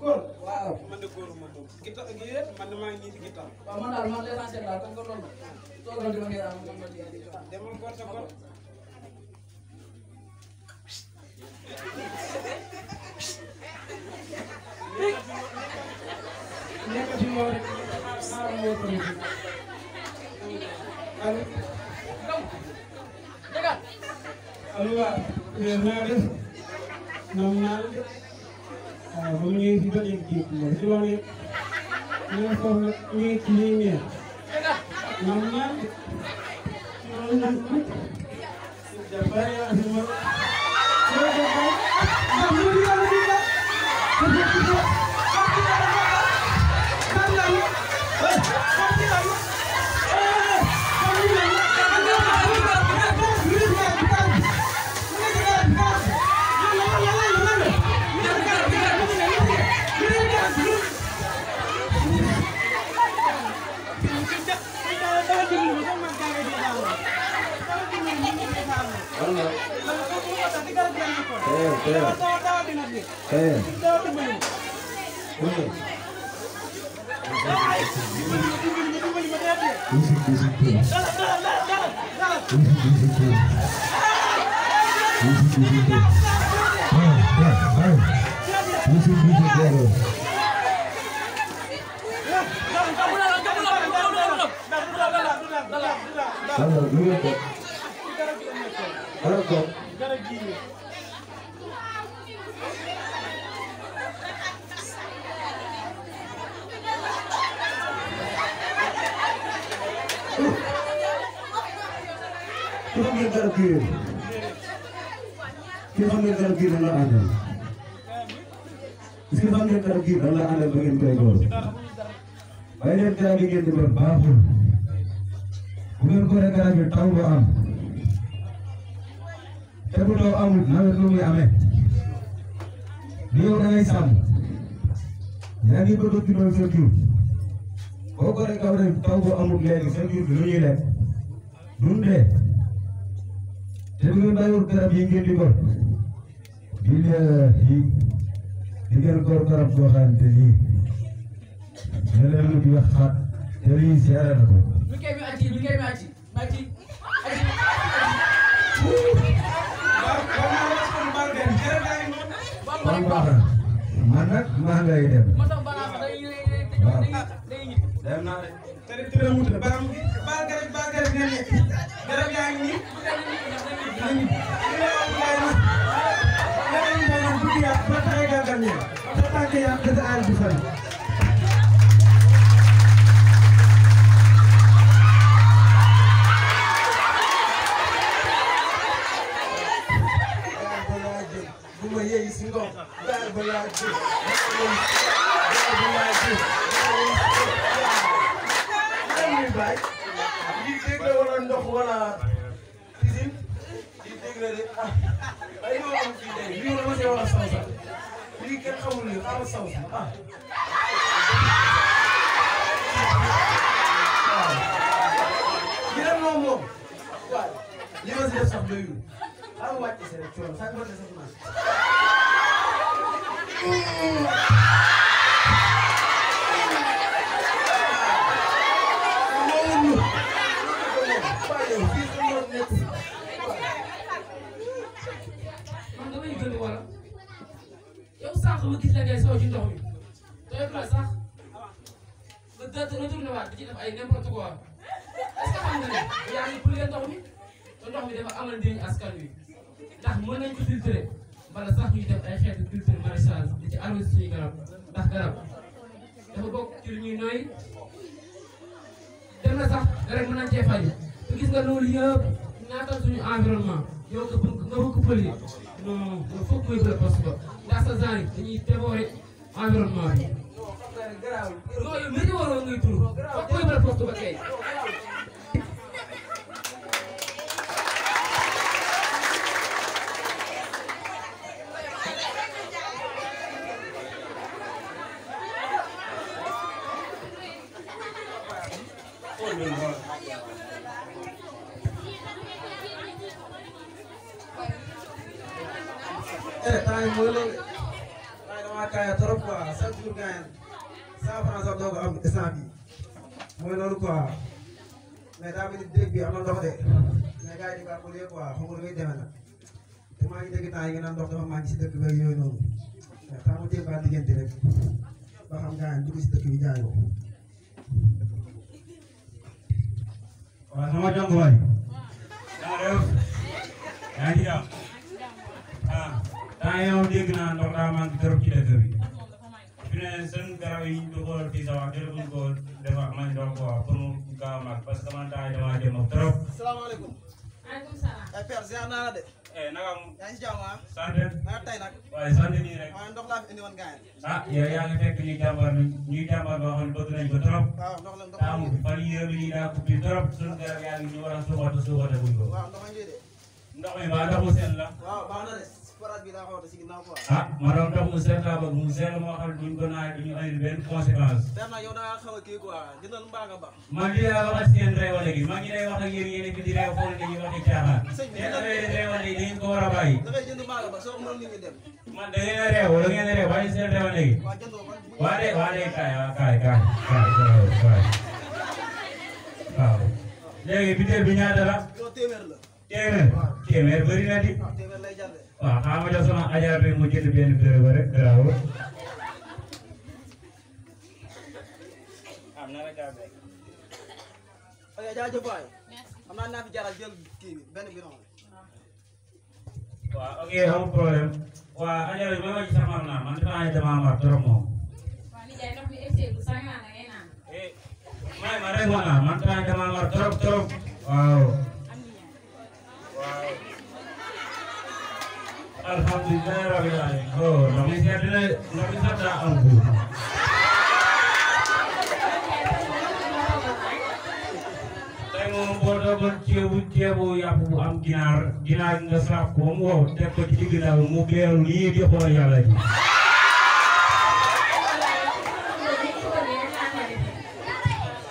góor waaw man de góor ma doom gittax gi yéen man de maa ngi nii si gittax. waaw man daal man l'essentiel daal comme que loolu la. toogal di ma ngeen am man ma demal gor sa gor. nekk ci moo rek xaaral moo ko nekk allo allo waaw naa def ñoom ñaar waaw ba mu ñëwee si ba léegi jéeg moom si loolu yëpp ñu ne foofu nag ñu ngi ci lii ñeer ñoom ñaar loolu nag retourné waat di ci def ay n'importe quoi est-ce que xam nga ne yaa ngi polluer ndox mi te ndox mi dafa amal njëriñ askan wi ndax mën nañ ko filtrer wala sax ñuy def ay xeetu culture maraîchage di ci arrosé suñu garab ndax garab dafa bokk ci lu ñuy nooy dem na sax rek mën nañ cee faj te gis nga loolu yëpp naatal suñu environnement yow nga bëgg polluer non il faut que muy bëri poste ba ndax sa genre dañuy dévorer environnement bi. non yow météo waroo ngay tur foog muy bëri poste ba kay. temps yi mooy loolu waaye damaa kaaya trop quoi chaque jour gars yi 100 francs sax doo ko am instant bi mooy loolu quoi mais daa mel ni dégg bi am na ndox de mais gars yi di baax quoi xam nga dafay demee nag te maa ngi dégg temps yi nga naan ndox dafa manqué si dëkk beeg yooyu noonu mais temps mu jéem a diggante rek ba xam gars yi dugg si dëkk bi jaay ko. waaw sama jong waay. yaa ngi def yaa ngi jàmm ah temps yow dégg naa ndox daa manqué trop ci dëkk bi fi ne seen garab yi ñu ko fii sa wax jërëjëf ko dafa man ndox quoi pour mu gaaw a mag parce que man temps yi damaa jëm trop. salaamaaleykum. maaleykum salaam. ay père ziar naa la de. naka yaa ngi si jàmm ah. sant. naka tey nag. waaye sant nii rek. waaye ndox laa fi indi woon gars yi. ah yow yaa ngi fekk ñuy jàmbar boo xam ne bëgg nañ ko trop. waaw ndox la ndox am fan yii yëpp yi daa coupé trop suñu garab yaa ngi ñu war a suuxate buñ ko. waaw ndox mi de. ndox mi ba ndox mu seen la. waaw baax na de forage bi daa xaw a si ginnaaw quoi. ah ma doon ndox mu seen laa bëgg mu seen moo xam duñ ko naan duñu andi benn conséquence. père nag yow da ngaa xaw a kii quoi jëndal mbaa nga baax. man lii laa wax ak seen réewale gi maa ngi lay wax ak yéen yéen fi di réew xool dañuy wax ci caaxaan. seen affaire réewale yi dañu ko war a bàyyi. da ngay jënd mbaa nga baax soo ko mënoon nit ñi dem. man da ngeen a réew wala ngeen a réew bàyyi seen réewale gi. waa de kaay waaw léegi biteel bi ñaata la. téeméer bëri na di. waaw xaaral ma jox sama ajar bi mu jënd benn béréb ba rek garaaw. am na la jàpp. ok jaajëf waay. xam naa naa fi jaral jël kii bi benn bidon. waaw ok amul problème. waaw ajar bi ma ci sax mar naa man damaa mar trop moom. may ma rek ma naa man damaa mar trop. waaw. alhamdulilah rabbil alamin oh ndox mi sedd na ndox mi sax daa am guub. tey moom boo doon ceebu yàpp bu am ginaar nga saaf ko mu wow teg ko ci digg ndaw mu beeru nii di xool yàlla ji.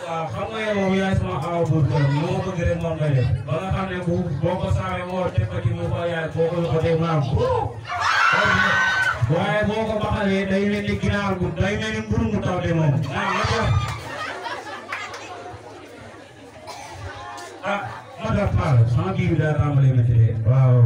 waaw xam nga yow moom yaay sama awa buur këram lu ma bëgg rek moom nga def ba nga xam ne boo ko saafee moo teg ko ci mu ko yaay boo ko dee mu am waaye boo ko baxalee day mel ni ginaar gu day mel ni mburu mu taw de moom ah ma def ah ma def Fall sama kii bi daa tàmbalee métti de waaw.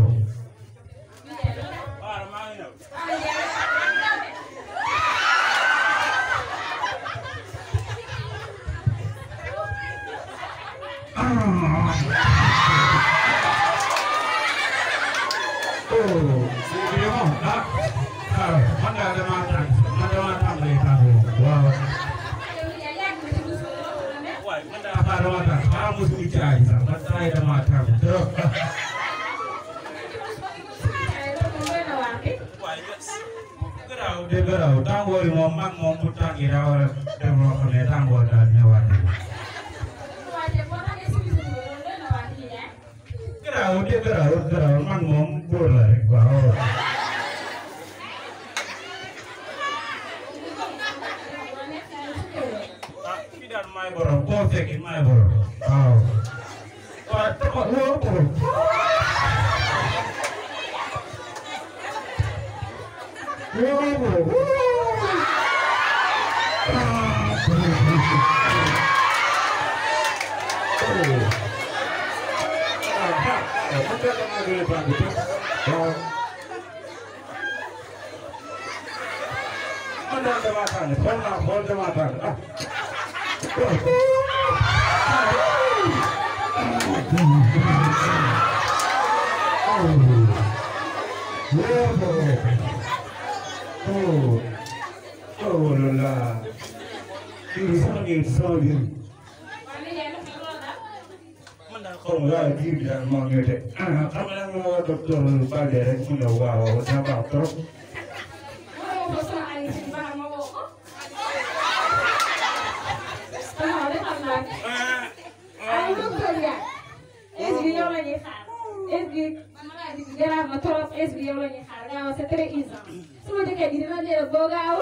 Garaaw tàngoor yi moom mag moom bu tàngee daa war a def loo xam ne tàngoor daal ñëwaat na. garaaw mag moom góor la rek waaw. ah fii daal maay borom koo fekki maay borom waaw. waaw taxaw woo borom. Oh là là, il s'en vient. Không ra gì là mọi người thế. Không là docteur Balde rek mu ne waaw na baax trop. C'est très easy. Si vous dites que vous avez un beau gars,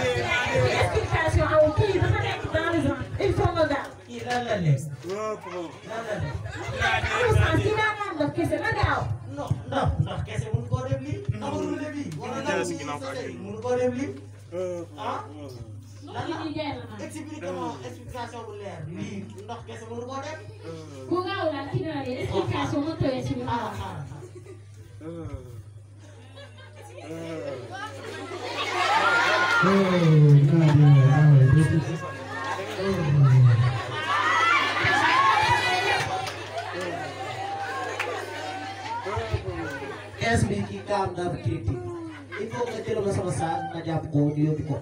explication à qui dafa nekk dans les ans il faut nga gaaw. kii lan la nekk. kii daa naan ndox kese na gaaw. ndox kese mënu koo def lii. amul lu lii. wala mënu koo def lii. ah. explication bu leer lii ndox kese mënu koo def. bu gaaw la kii dana leen explication mu tëye ci biir. Est-ce que kaam dafa critique il faut que jël ma sama saag ma jàpp ko di yóbbu ko.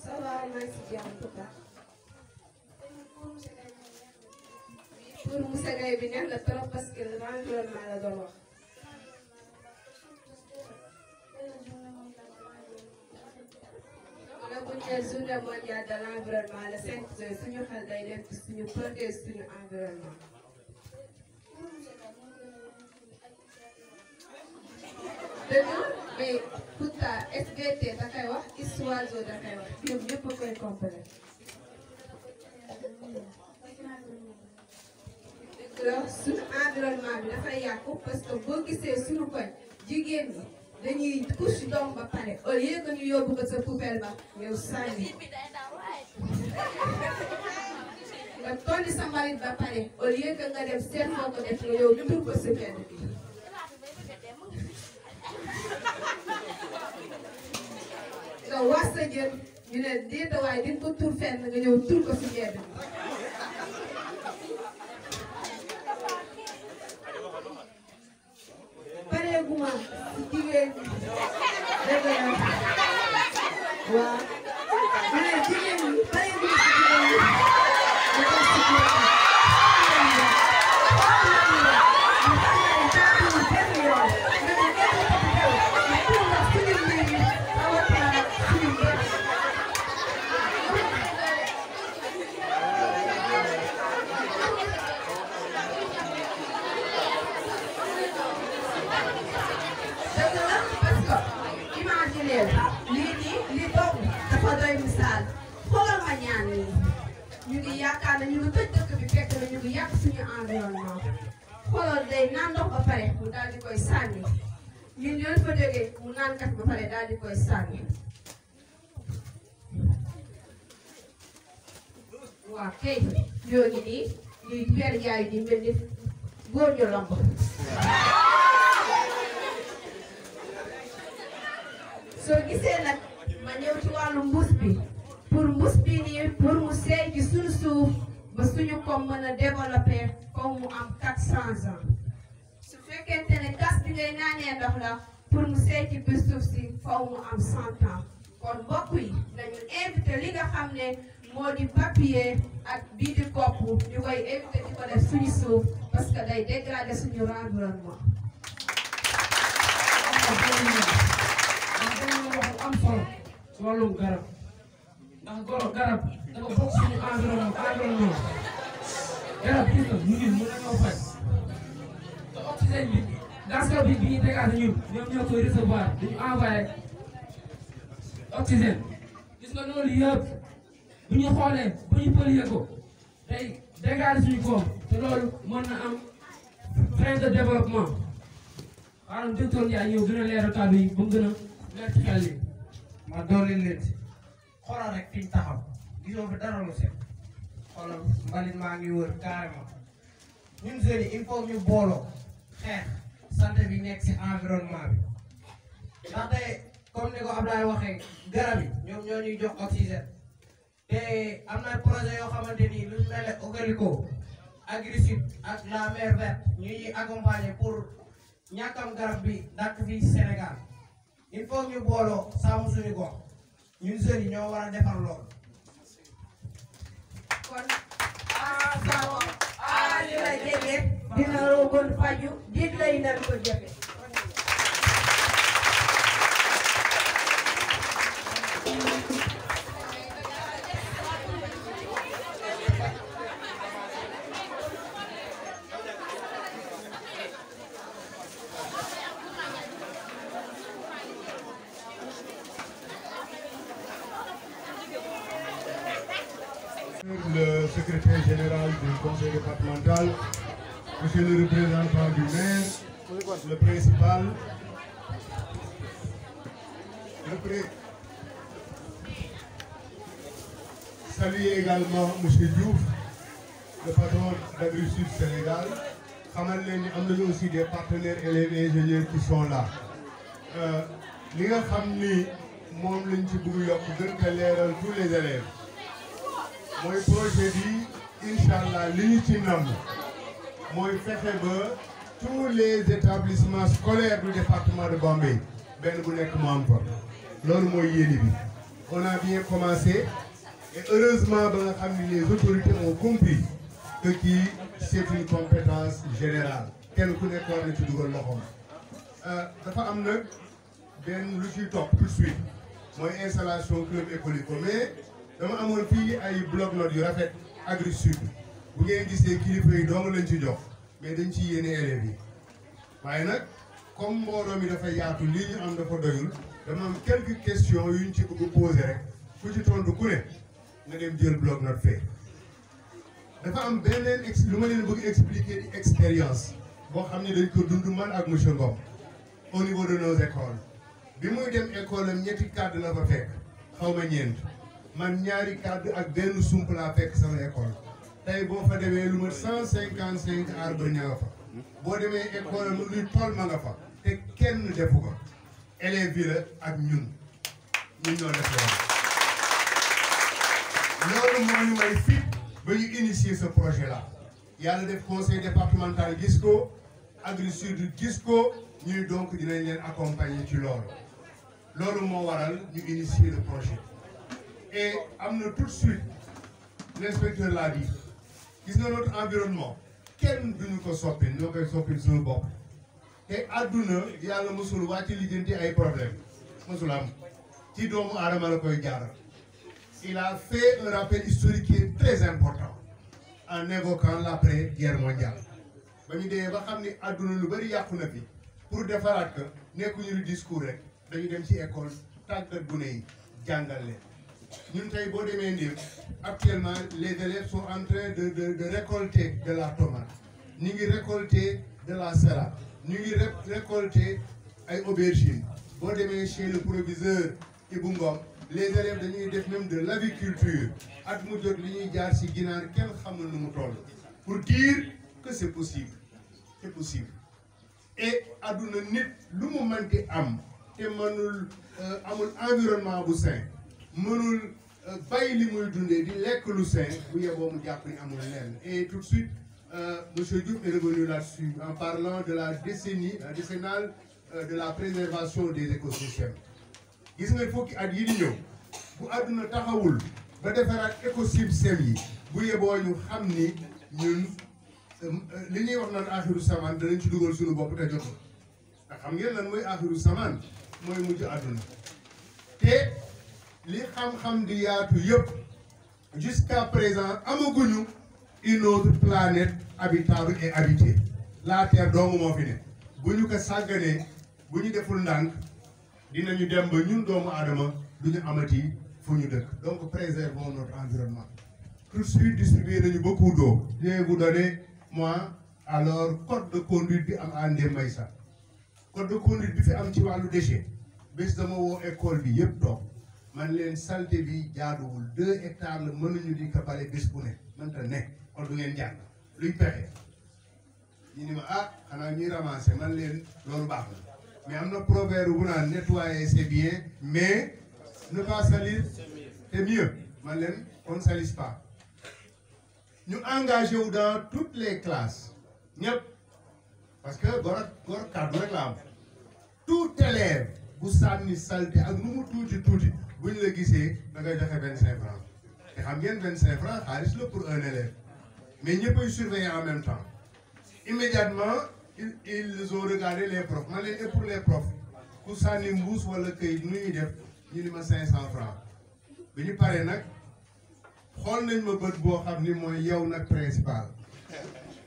Ça va, merci bien en tout cas. Pour Moussa Gaye bi neex na trop parce que l'environnement la doon wax. wala bu ñu nee journée mondiale de l'environnement le 5 juin suñu xel day dem ci suñu protéger suñu environnement. dëgg mais pourtant SVT da koy wax ISWAZO da koy wax ñoom ñëpp a koy complété. suñu environnement bi dafay yàqu parce que boo gisee suñu koñ jigéen ñi dañuy couche doom ba pare au lieu que ñu yóbbu ko sa poubelle ba yow sànni nga tonni sa mbalit ba pare au lieu que nga dem seet foo ko def nga yow tur ko sa benn bi nga wax sa jën ñu ne déeta waaye di nga ko tur fenn nga ñëw tur ko si benn bi pareeguma si jigéen ñi dëgg la waaw ma ne jigéen ñi pareeguma si jigéen ñi ñu ngi yaakaar ne ñu ngi tëj dëkk bi fekk na ñu ngi yàq suñu environnement xoolal day naan ndox ba pare mu daal di koy sànni ñun ñoo fa jógee mu naan kat ba pare daal di koy sànni waaw kay ñoo ngi nii ñuy per yaay di mel ni góor ñu lamb soo gisee nag ma ñëw ci wàllu mbuus bi pour mbuus bi nii pour mu seey ci suñu suuf ba suñu ko mën a développer comme mu am 400 ans su fekkente ne gas bi ngay naanee ndox la pour mu seeti bi suuf si faw mu am 100 ans kon mbokk yi dañu invité li nga xam ne moo di papier ak bii di kopp ñu koy invité di ko def suñu suuf parce que day dégrader suñu environnement. am solo ci wàllum garab ndax garab dafa bokk suñu environnement garab gis nga ñu ngi mën nañoo faj te oxygène bi gaz bi bi ñuy dégager ñun ñoom ñoo koy recevoir dañu envoyé oxygène gis nga loolu yëpp bu ñu xoolee bu ñu pëlier ko day dégager suñu koom te loolu mën na am frein de développement maanaam docteur Ndiaye ñëw gën a leeral kàddu yi ba mu gën a leer ci xel yi. ma doole leen si xoolal rek fi ñu taxaw gisoo fi dara lu set xoolal mbalit maa ngi wër carrément ñun jeunes yi il faut ñu booloo xeex santé bi nekk si environnement bi ndaxte comme ni ko Abdoulaye waxee garab yi ñoom ñoo ñuy jox oxygène te am na projet yoo xamante ni lu mel ne Ogelico Agri-Sud ak la mer verte ñu ñuy accompagner pour ñàkkam garab bi dàkk fii Sénégal il faut ñu booloo sàmm suñu gox ñun jeunes yi ñoo war a defar lool. kon saabu li la jege dina rogoon faju dit lay nan ko jafe. Le secrétaire général du conseil départemental, monsieur le représentant du maire, le principal, saluer également monsieur Diouf, le patron d'Agri-Sud Sénégal. Xamal leen ni am nañu aussi des partenaires et les ingénieurs qui sont là. Li nga xam ni moom lañ ci bëgg yokk gën ko leeral tous les élèves. mooy projet bi incha allah li ñu ci namm mooy fexe ba tous les établissements scolaires du département de Bambey benn bu nekk mu am fa loolu mooy yéene bi. On a bien commencé et heureusement ba nga xam ni les autorités ont compris que kii c'est une compétence générale kenn ku nekk war na ci dugal loxoom. dafa am nag benn lu ciy topp tout de suite mooy installation club Ecolico mais. dama amoon fii ay bloc notes yu rafet Agri-Sud bu ngeen gisee kilifa yi dong lañ ci jox mais dañ ci yéene élèves yi waaye nag comme mbooloo mi dafa yaatu lii ñu am dafa doyul dama am quelques questions yuñ ci bëgg poser rek ku ci tontu ku ne nga dem jël bloc note fee. dafa am beneen lu ma leen bëgg expliquer di expérience boo xam ne dañ ko dund man ak monsieur Ngom au niveau de nos écoles bi muy dem école am ñetti cadre la fa fekk xaw ma ñeent. man ñaari cadre ak benn sump laa fekk sama école tey boo fa demee lu mat 155 arbre ña nga fa boo demee école mu luy tool ma nga fa te kenn defu ko élèves yi la ak ñun ñoo def loolu moo ñu may fit ba ñu initier ce projet là yàlla def conseil départemental gis ko Agri-Sud gis ko ñuy donc dinañ leen accompagner ci loolu moo waral ñu initier le projet. Et tout de suite, l'inspecteur l'a dit, gis nga notre environnement kenn duñu ko soppi ñoo koy soppi suñu bopp te àdduna yàlla mosul wàcc lijjanti ay problème mosul am ci doomu aadama la koy jaaral. Il a fait un rappel historique qui est très important en évoquant l'après-guerre mondiale ba ñu dee ba xam ni àdduna lu bari yàqu na fi pour defaraat ko nekkuñu lu discours rek dañu dem ci école tàggat gune yi jàngal leen. ñun tey boo demee Ndim actuellement les élèves sont en train de récolter de la tomate ñu ngi récolter de la salade ñu ngi récolter ay aubergines boo demee chez le proviseur Ibou Ngom les élèves dañuy def même de l'aviculture at mu jot li ñuy jaar ci ginaar kenn xamul nu mu toll pour dire que c'est possible et adduna nit lu mu mënti am te mënul amul environnement bu sain mënul bàyyi li muy dundee di lekk lu sain bu yeboo mu jàpp ni amul lenn. Et tout de suite monsieur Diouf est revenu là-dessus en parlant de la décennale de la préservation des écosystèmes. Gis nga fukki at yi di ñëw bu àdduna taxawul ba defaraat écosystème yi bu yeboo ñu xam ni ñun li ñuy wax naan aaxiru samaan danañ ci dugal suñu bopp te jotul ndax xam ngeen lan mooy aaxiru samaan mooy mujj àdduna te li xam-xam di yaatu yëpp jusqu'à présent amaguñu une autre planète habitable et habitée la Terre doomu moo fi ne bu ñu ko sàgganee bu ñu deful ndànk dinañu dem ba ñun doomu aadama duñu amati fu ñu dëkk donc préservons notre environnement. Tout de suite distribué nañu beaucoup d'eau. Je vais vous donner moi alors code de conduite bi am àndee may sax code de conduite bi fi am ci wàllu déchet bés dama woo école bi yëpp toog man leen saleté bi jaaduwul 2 hectares la mënuñu di ko bale bés bu ne mënta ne kon du ngeen jàng luy pexe ñu ni ma ah xanaa ñuy ramasser man leen loolu baax na mais am na proverbe bu naan nettoyer c'est bien mais ne pas salir c'est mieux man leen on ne salisse pas ñu engagé wu dans toutes les classes ñëpp parce que góor kàddu rek la am tout élève bu sànni saleté ak nu mu tuuti tuuti bu ñu la gisee da ngay joxe 25 francs te xam ngeen 25 francs xaalis la pour un élève mais ñëppay surveiller en même temps immédiatement ils ont regardé les profs man leen et pour les profs ku sànni mbuus wala këyit nu ñuy def ñu ni ma 500 francs bi ñu paree nag xool nañ ma bët boo xam ni mooy yow nag principal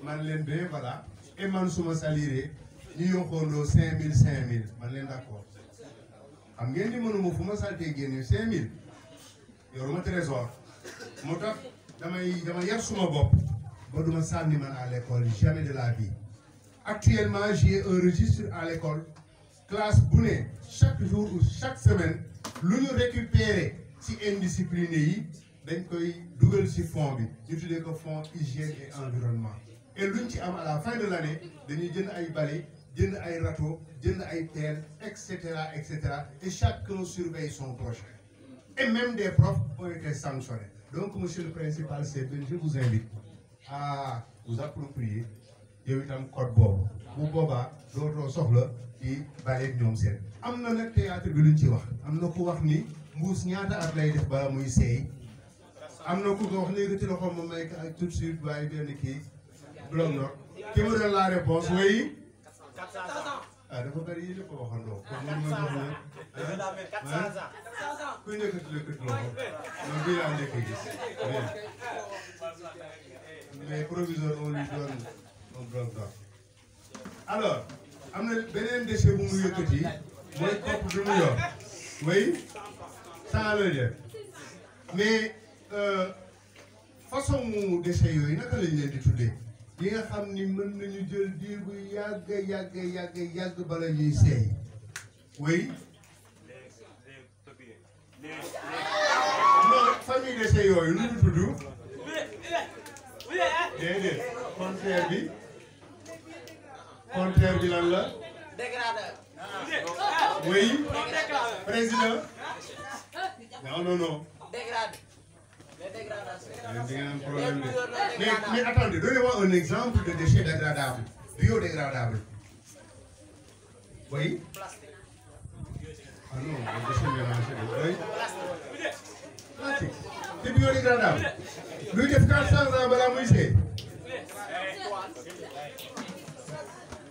man leen de voilà et man suma saliré ñu yokkoondoo 5000 man leen d'accord xam ngeen di mënuma fu ma saltee génne 5000 yoruma trésor moo tax dama yar suma bopp ba duma sànni man à l'école jamais de la vie. Actuellement j'ai un registre à l'école classe bu ne chaque jour ou chaque semaine lu ñu récupérer ci indiscipliné yi dañ koy dugal ci fond bi ñu tuddee ko fonds hygiène et environnement et luñ ci am à la fin de l'année dañuy jënd ay balai jënd ay râteau jënd ay pelle et cetera et chacun surveille son prochain et même des profs ont été sanctionnés. Donc monsieur le principal c'est bien, je vous invite à vous approprier yow itam code boobu bu boobaa dootoo soxla ci baleeg ñoom seen am na nag théâtre bi luñ ci wax am na ku wax ni mbuus ñaata at lay def bala muy seey am na ku ko wax léegi ci loxo ma may ko ak tout de suite waaye benn kii bloc note ki ma donne la réponse oui ah dafa bëri yi lépp ko waxandoo kon man ma jox la kuy nekkati loxo man bii laa nekk gis mais proviseur on lui donne un bloc note alors am na beneen déchet bu mu yëkkati mooy kopp bi mu yor oui ça la def mais façon mu déchet yooyu naka lañ leen di tuddee yi nga xam ni mën nañu jël diir bu yàgg bala ñuy seey oui non famille déchet yooyu lu ñu tudd déedéet contraire bi lan la oui président non mais attendez, donnez-moi un exemple de déchet dégradable, biodégradable. Oui? Ah non, le déchet mélangé. Oui? Plastique. C'est biodégradable. Lui, il fait 400 ans balaa muy seey.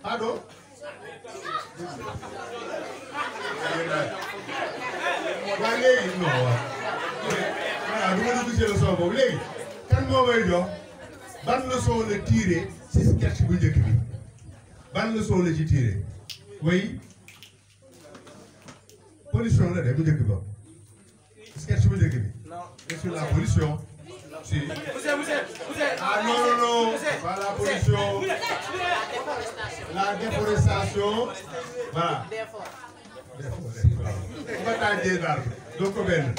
Pardon? waaye léegi non waaw. voilà du ma dugg ci leçon boobu léegi kan moo may jox ban leçon la tiré ci sketch bu njëkk bi ban leçon la ci tiré oui pollution la de bu njëkk ba sketch bu njëkk bi c'est sur la pollution si ah non pas la pollution la déforestation voilà on va tailler des arbres donc benn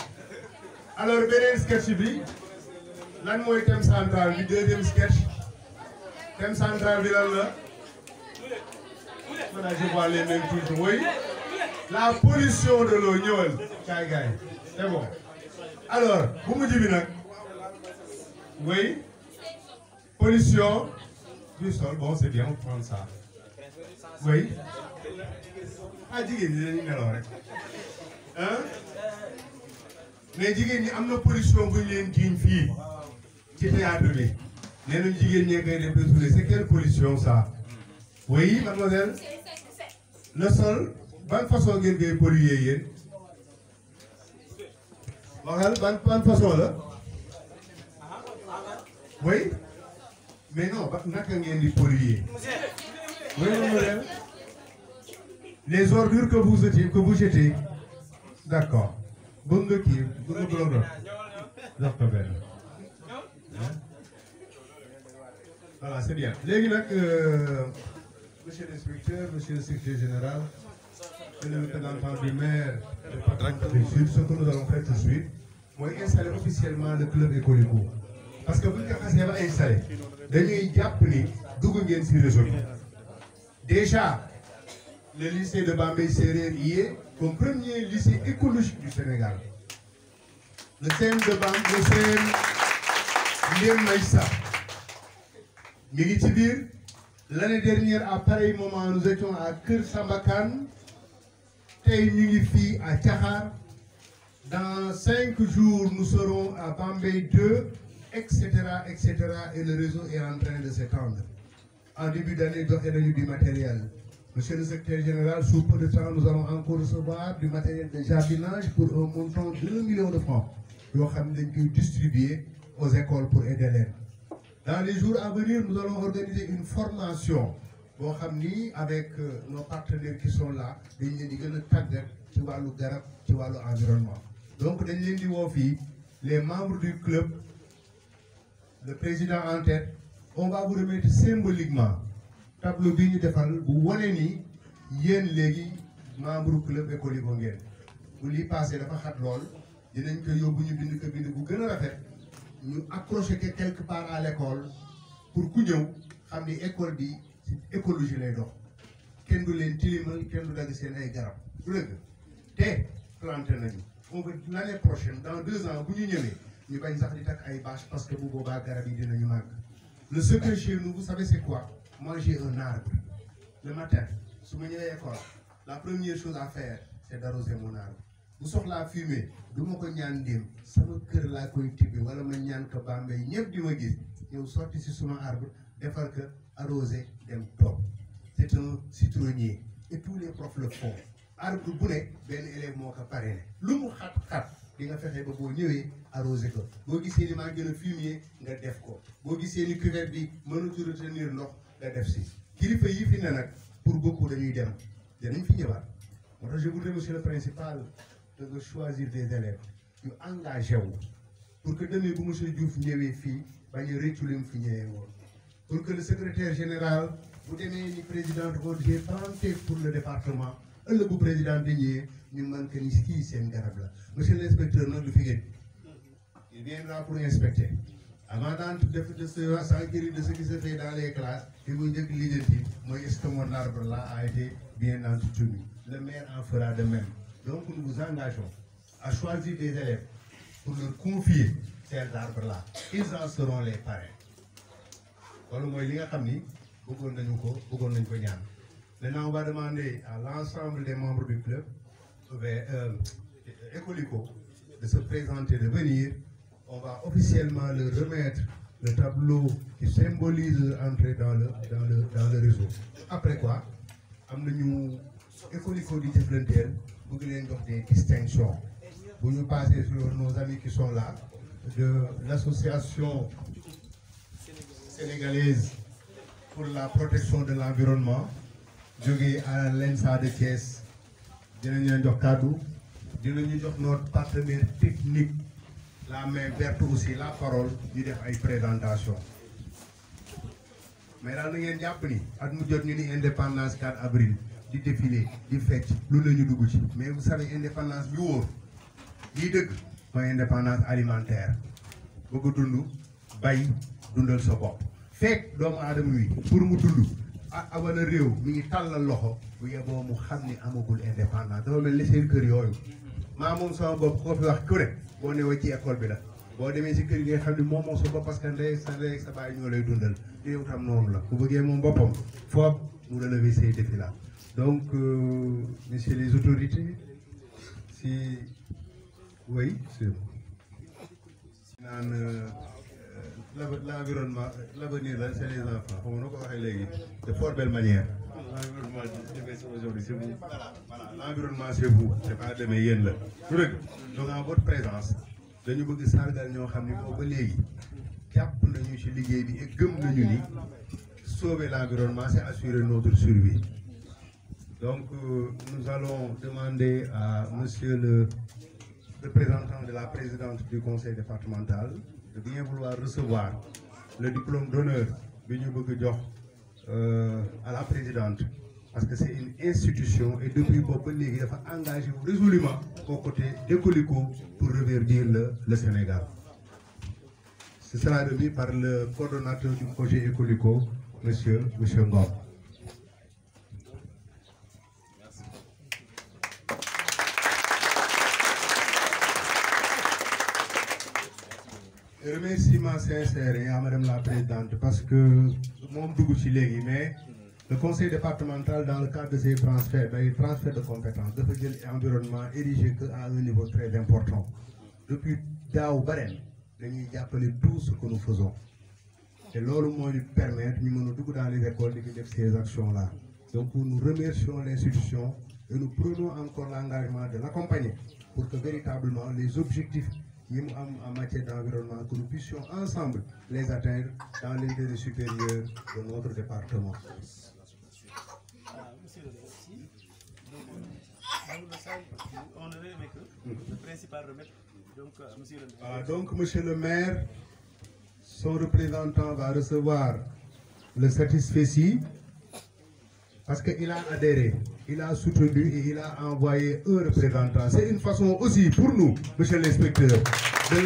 alors beneen sketch bi lan mooy thème central bi deuxième sketch thème central bi lan la voilà je vois les mêmes toujours oui la pollution de l'eau ñëwal kaay gaay c'est bon alors bu mujj bi nag oui pollution du sol bon c'est bien on prend ça oui ah jigéen ñi dañuy nelaw rek hein mais jigéen ñi am na pollution bu ñu leen jiiñ fii ci théâtre bi nee nañ jigéen ñee koy def de c'est quelle pollution ça oui mademoiselle le sol ban façon ngeen koy polluer yéen waxal ban façon la oui mais non naka ngeen di polluer oui mademoiselle les ordures que vous jetez d'accord bëgg nga kii bëgg nga bloc jox ko benn voilà c'est bien léegi nag monsieur l'inspecteur monsieur le secrétaire général et le représentant du maire du département du Sud, ce que nous allons faire tout de suite mooy installer officiellement le club Ecolico parce que bu ñu ko xasee ba installé dañuy jàpp ni dugg ngeen ci réseau bi déjà le lycée de Bambey Séréer y est comme premier lycée écologique du Sénégal le CEM de Bambey le CEM Ndiem Maïssa mi ngi ci biir l'année dernière à pareil moment nous étions à Kër Samba Kane tey ñu ngi fii à Thiakhar dans 5 jours nous serons à Bambey 2 etc et le réseau est en train de s'étendre en début d'année joxe nañu du matériel monsieur le secrétaire général sous peu de temps nous allons encore recevoir du matériel de jardinage pour un montant de 2 millions de francs yoo xam ne dañ koy distribuer aux écoles pour aider leen dans les jours à venir nous allons organiser une formation boo xam ni avec nos partenaires qui sont là dañ leen di gën a tàggat ci wàllu garab ci wàllu environnement donc dañ leen di woo fii les membres du club le président en tête on va vous remettre symboliquement tableau bi ñu defal bu wane ni yéen léegi membre club Ecolico ngeen bu lii passé dafa xat lool dinañ ko yóbbu ñu bind ko bind bu gën a rafet ñu accroché que quelque part à l'école pour ku ñëw xam ni école bi ci écologie lay dox kenn du leen tilimal kenn du dagg seen ay garab du dëgg te planté nañu on va l'année prochaine dans 2 ans bu ñu ñëwee ñu bañ sax di takk ay bâche parce que bu boobaa garab yi dinañu màgg le secret chez nous vous savez c'est quoi moi j'ai un arbre le matin su ma ñëwee école la première chose à faire c'est d'arroser mon arbre bu soxlaa fumier du ma ko ñaan dem sama kër laa koy tibbi wala ma ñaan ko Bambey ñëpp di ma gis ñëw sotti si suma arbre defar ko arroser dem toog c'est un citronnier et tous les profs le font arbre bu ne benn élève moo ko parrainé lu mu xat-xat di nga fexe ba boo ñëwee arrosé ko boo gisee ni maa gën a fumier nga def ko boo gisee ni cuvette bi mënatu retenir ndox nga def si kilifa yi fi ne nag pour beaucoup dañuy dem danañ fi ñëwaat moo tax je voudrais monsieur le principal de nga choisir des élèves yu engagé wu pour que demee bu monsieur Diouf ñëwee fii bañ a rëccu lim fi ñëwee woon pour que le secrétaire général bu demee ni président de j'ai tenté pour le département ëllëg bu président di ñëwee ñu mën que ni kii seen garab la monsieur l'inspecteur nag du fi gën il viendra pour inspecter avant de s'enquérir de ce qui se fait dans les classes li muy njëkk lijjanti mooy est-ce que mon arbre là a été bien entretenu le maire en fera de même donc nous vous engageons à choisir des élèves pour leur confier ces arbres là ils en seront les parrains loolu mooy li nga xam ni bëggoon nañu ko ñaan maintenant on va demander à l'ensemble des membres du club Ecolico de se présenter, de venir. On va officiellement leur remettre le tableau qui symbolise l'entrée dans le réseau. Après quoi, nous Ecolico di jëflanteel bëgg leen jox des distinctions. Bu ñu passer sur nos amis qui sont là de l'association sénégalaise pour la protection de l'environnement jógee à l'ENSA de Thiès dinañ leen jox kàddu dinañu jox notre partenaire technique la main verte aussi la parole di def ay présentation mais daal na ngeen jàpp ni at mu jot ñu ni indépendance 4 avril di défilé di fecc lu la ñu dugg ci mais vous savez indépendance bi wóor lii dëgg mooy indépendance alimentaire bëgg dund bay dundal sa bopp fekk doomu aadama wi pour mu dund wala réew mi ngi tàllal loxo bu yeboo mu xam ni amagul indépendance dafa mel ni seen kër yooyu maa moom sama bopp koo fi wax ku ne boo newee ci école bi la boo demee si kër gi nga xam ne moom moom sa bopp parce que ndey sa baay ñoo lay dundal yow tam noonu la bu bëggee moom boppam foog mu relever ces défis là donc messieurs les autorités si oui c'est naan l'environnement l'avenir là c'est les enfants xam nga ko waxee léegi de fort belle manière l'environnement aujourd'hui c'est vous voilà l'environnement c'est vous c'est pas demee yéen la du dëgg donc en votre présence dañu bëgg sargal ñoo xam ne boobu ba léegi jàpp nañu ci liggéey bi et gëm nañu ni sauver l'environnement c'est assurer notre survie donc nous allons demander à monsieur le représentant de la présidente du conseil départemental de bien vouloir recevoir le diplôme d'honneur bi ñu bëgg jox à la présidente parce que c'est une institution et depuis boobu ba léegi dafa engagé résolument aux côtés d'Ecolico pour reverdir le Sénégal. Ce sera remis par le coordonnateur du projet Ecolico, monsieur Ngom. Remerciement sincère à madame la présidente parce que moom dugg ci léegi mais le conseil départemental dans le cadre de ses transferts transfert de compétences dafa jël environnement érigé que à un niveau très important depuis daaw ba ren dañuy jàppale tout ce que nous faisons te loolu moo ñu permettre ñu mën a dugg dans les écoles di def ces actions là donc nous remercions l'institution et nous prenons encore l'engagement de l'accompagner pour que véritablement les objectifs yi mu am en matière d'environnement que nous puissions ensemble les atteindre dans l'intérêt supérieur de notre département. Donc monsieur le maire, son représentant va recevoir le satisfecit parce qu'il a adhéré, il a soutenu et il a envoyé un représentant. C'est une façon aussi pour nous, monsieur l'inspecteur, de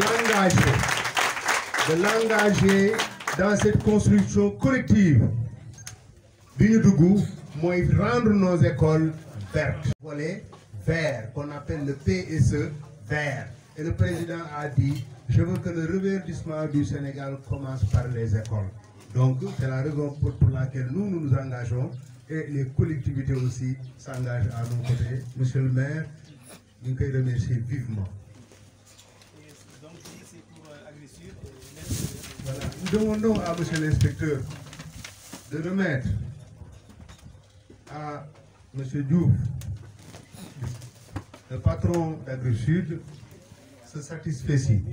l'engager dans cette construction collective. Binudougou, moi, rendre nos écoles vertes. Volet vert, qu'on appelle le PSE vert. Et le président a dit, je veux que le reverdissement du Sénégal commence par les écoles. Donc, c'est la raison pour laquelle nous nous engageons. Et les collectivités aussi s'engagent à nos côtés. Monsieur le maire, nous vous remercions vivement. Voilà. Nous demandons à monsieur l'inspecteur de remettre à monsieur Diouf, le patron d'AgriSud, ce satisfecit.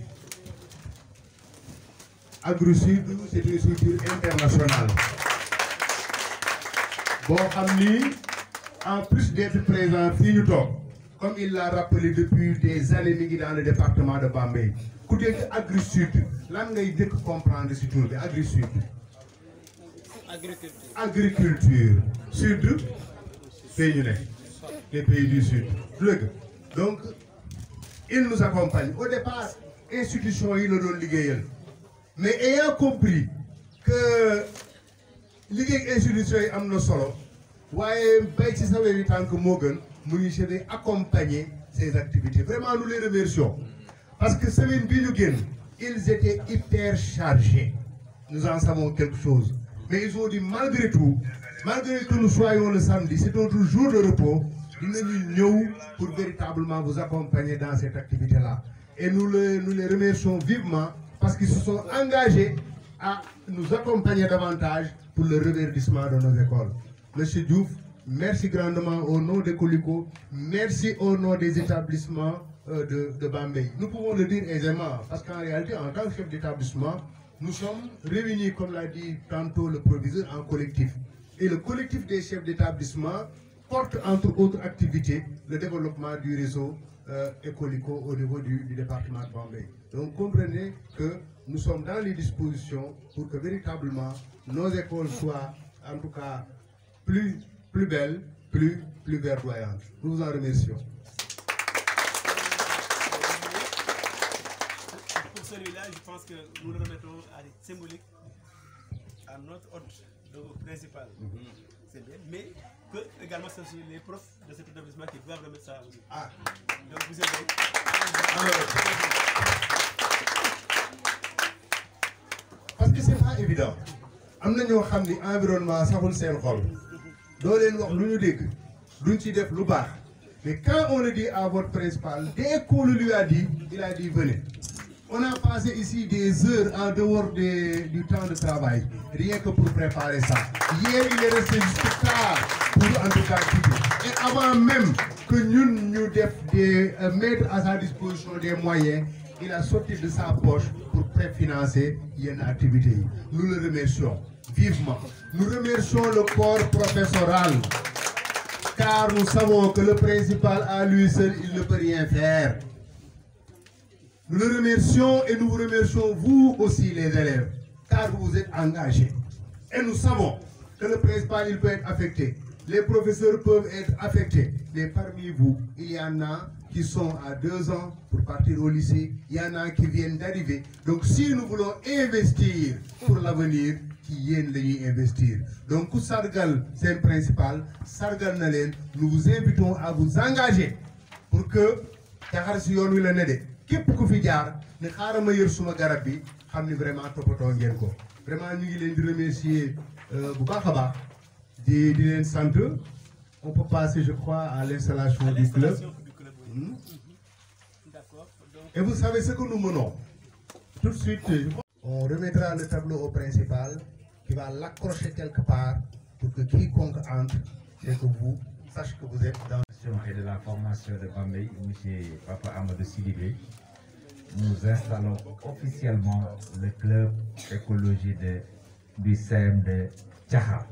AgriSud, c'est une structure internationale. Bon, en plus d'être présent fii ñu toog comme il l'a rappelé depuis des années mi ngi dans le département de Bambey ku dégg AgriSud lan ngay jëkk comprendre ci tur bi AgriSud. agriculture sud fii ñu ne les pays du sud dëgg donc il nous accompagne au départ institution yi la doon liggéeyal mais ayant compris que liggéey institution yi am na solo waaye bay ci sa wér yi tànk moo gën mu ngi chercher accompagner ces activités vraiment nous les remercions parce que semaine bii ñu génn ils étaient hyper chargés nous en savons quelque chose mais ils ont dit malgré tout malgré que nous soyons le samedi c'est notre jour de repos dinañu ñëw pour véritablement vous accompagner dans cette activité là et nous les remercions vivement parce qu'ils se sont engagés à nous accompagner davantage pour le reverdissement de nos écoles. Monsieur Diouf, merci grandement au nom de Ecolico, merci au nom des établissements de Bambey. Nous pouvons le dire aisément, parce qu'en réalité, en tant que chef d'établissement, nous sommes réunis, comme l'a dit tantôt le proviseur, en collectif. Et le collectif des chefs d'établissement porte, entre autres activités, le développement du réseau Ecolico au niveau du département de Bambey. Donc comprenez que nous sommes dans les dispositions pour que véritablement nos écoles soient, en tout cas, plus belles, plus verdoyantes. Nous vous en remercions. Pour celui-là, je pense que nous le remettons à symbolique à notre hôte principal. c'est bien, mais que également ce sont les profs de cet établissement qui doivent remettre ça aussi. Ah. Donc vous avez... Parce que c'est pas évident. Am na ñoo xam ni environnement saxul seen xol doo leen wax lu ñu dégg duñ ci def lu baax mais quand on le dit à votre principal dès qu'on le lui a dit il a dit venez. On a passé ici des heures en dehors du temps de travail rien que pour préparer ça. Hier il est resté jusqu'à tard pour en tout cas quitter. Et avant même que ñun ñu def mettre à sa disposition des moyens, il a sorti de sa poche pour préfinancer une activité. Nous le remercions vivement. Nous remercions le corps professoral car nous savons que le principal à lui seul, il ne peut rien faire. Nous le remercions et nous vous remercions vous aussi les élèves car vous êtes engagés. Et nous savons que le principal, il peut être affecté. Les professeurs peuvent être affectés. Mais parmi vous, il y en a qui sont à 2 ans pour partir au lycée. Il y en a qui viennent d'arriver. Donc si nous voulons investir pour l'avenir, qui viennent de investir. Donc, Sargal, c'est le principal. Sargal Nalen, nous vous invitons à vous engager pour que Tahar Sion will l'aider. Qui pour que Fidjar, ne Harama Yersuma Garabi, Hamni vraiment Topoton Yenko. Vraiment, nous voulons remercier Boubakaba, des centres. On peut passer, je crois, à l'installation du club. Et vous savez ce que nous menons. Tout de suite, on remettra le tableau au principal qui va l'accrocher quelque part pour que quiconque entre et que vous sache que vous êtes dans et de la formation de Bambey, M. Papa Amadou Sidibé. Nous installons officiellement le club écologie du CEM de Tchahar.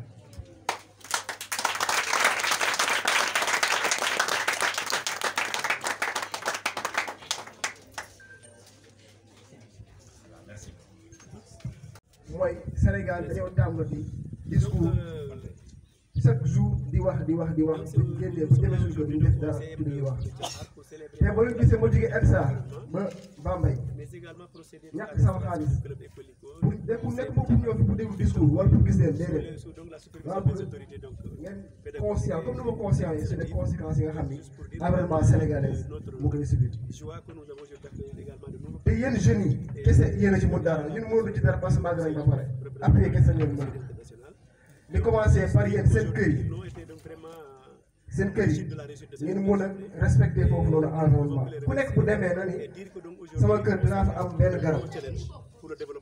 Moi, Sénégal dañoo tàmbali discours chaque jour di wax bu génnee bu demee suñu ko duñ def dara ci ñuy wax te ba leen gisee ma jógee ETSA ba Bambey ñàkk sama xaalis pour nekk ma pour ñëw fi pour déglu discours wala pour gis leen déedéet waaw pour ngeen conscient comme ni ma conscient yi c'est des conséquences yi nga xam ni environnement sénégalais moo koy subir te yéen jeunes yi kese yéen a ci mën dara ñun mënuñu ci dara parce que màgg nañ ba pare après kese ngeen mën di commencer par yéen seen kër yi ngeen mën a respecter foofu noonu environnement ku nekk bu demee na ni sama kër dinaa fa am benn garab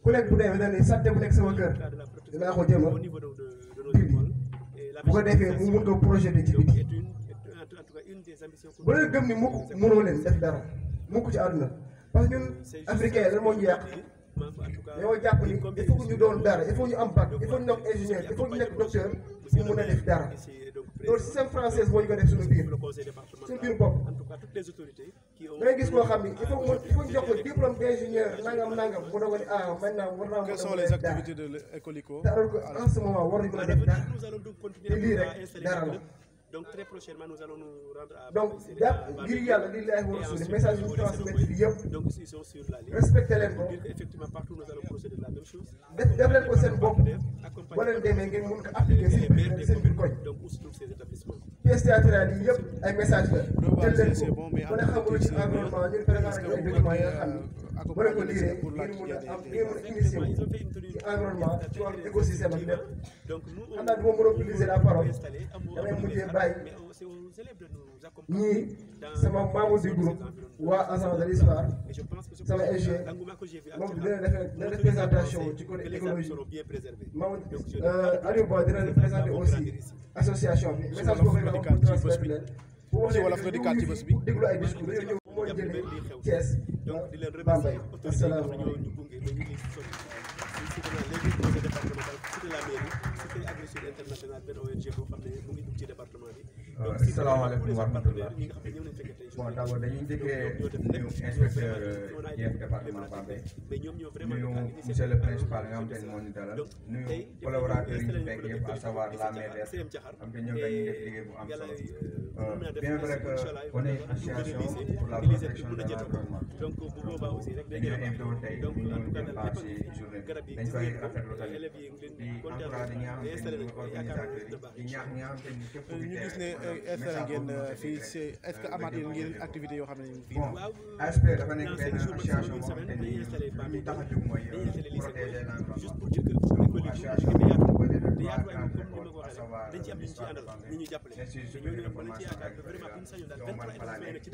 ku nekk bu demee na ni sàtte bu nekk sama kër dinaa ko jëma dindi bu ko defee mu mun ko projeté ci biti bu leen gëm ni mukk mënoo leen def dara mukk ci àdduna parce que ñun africain la moo ñu yàq dañoo jàpp ni il faut que ñu doon dara il faut ñu am bac il faut ñu nekk ingénieur il faut ñu nekk docteur ñu mën a def dara loolu système français moo ñu ko def suñu biir bopp da ngay gis koo xam ni il faut ñu jox ko diplôme d'ingénieur nangam mu doog a ni ah maintenant war naa. Quelles sont les activités de l'Ecolico? alors que en ce moment war nañu mën a def dara te lii rek dara la. Donc très prochainement nous allons nous rendre à donc ngir yàlla li lay war a suñu message yu ñu transmettre fii yëpp donc ils sont sur la ligne. respecté leen ko effectivement partout nous allons procéder de la même chose. def leen ko seen bopp boo leen demee ngeen mun ko appliquer seen biir koñ. donc où se trouvent ces établissements. pièces théâtrales yi yëpp ay message la jël leen ko ba ne xamul ci environnement ñun préparé ay documents yi nga xam ni boo leen ko liiree ngeen mun a am ngeen mun a initier wu ci environnement ci wàllu écosystème ak lépp xam naa du ma monopoliser la parole damay mujjee bàyyi ñii sama membre du groupe waa agence de l'histoire sama EG moom dina def présentation ci côté écologie moom Aliou Ba dina def présenter aussi association bi message boobu la pour transmettre leen pour wax leen pour déglu ay discours dañoo ñëw moo jëlee Thiès Bambey asalaamaaleykum. Asalaamaaleykum wa rahmatullah. Bon d'abord dañuy njëkkee nuyu inspecteur IEF département Bambey nuyu monsieur le principal nga xam te ne moo ñu dalal nuyu collaborateurs yi ñu fekk yëpp à savoir la MEDER xam te ñoom dañuy def liggéey bu am solo bien vrai que on est association pour la protection de l'environnement dañu invité woon tey ñu ñëw jël part ci journée bi dañ koy rafetlu tamit di encouragé ñi nga xamante ni ñooy organisateurs yi di ñaax ñi nga xamante ni képp ku ñu gis ne installé ngeen fii est-ce que amaat ngeen activité yoo xam ne fii bon ASP dafa nekk benn association boo xamante ni li ñu tax a jóg mooy protéger l'environnement association bi composée de 3 grandes écoles à savoir l'ISPA l'Institut supérieur de formation agricole dont man fa laa nekk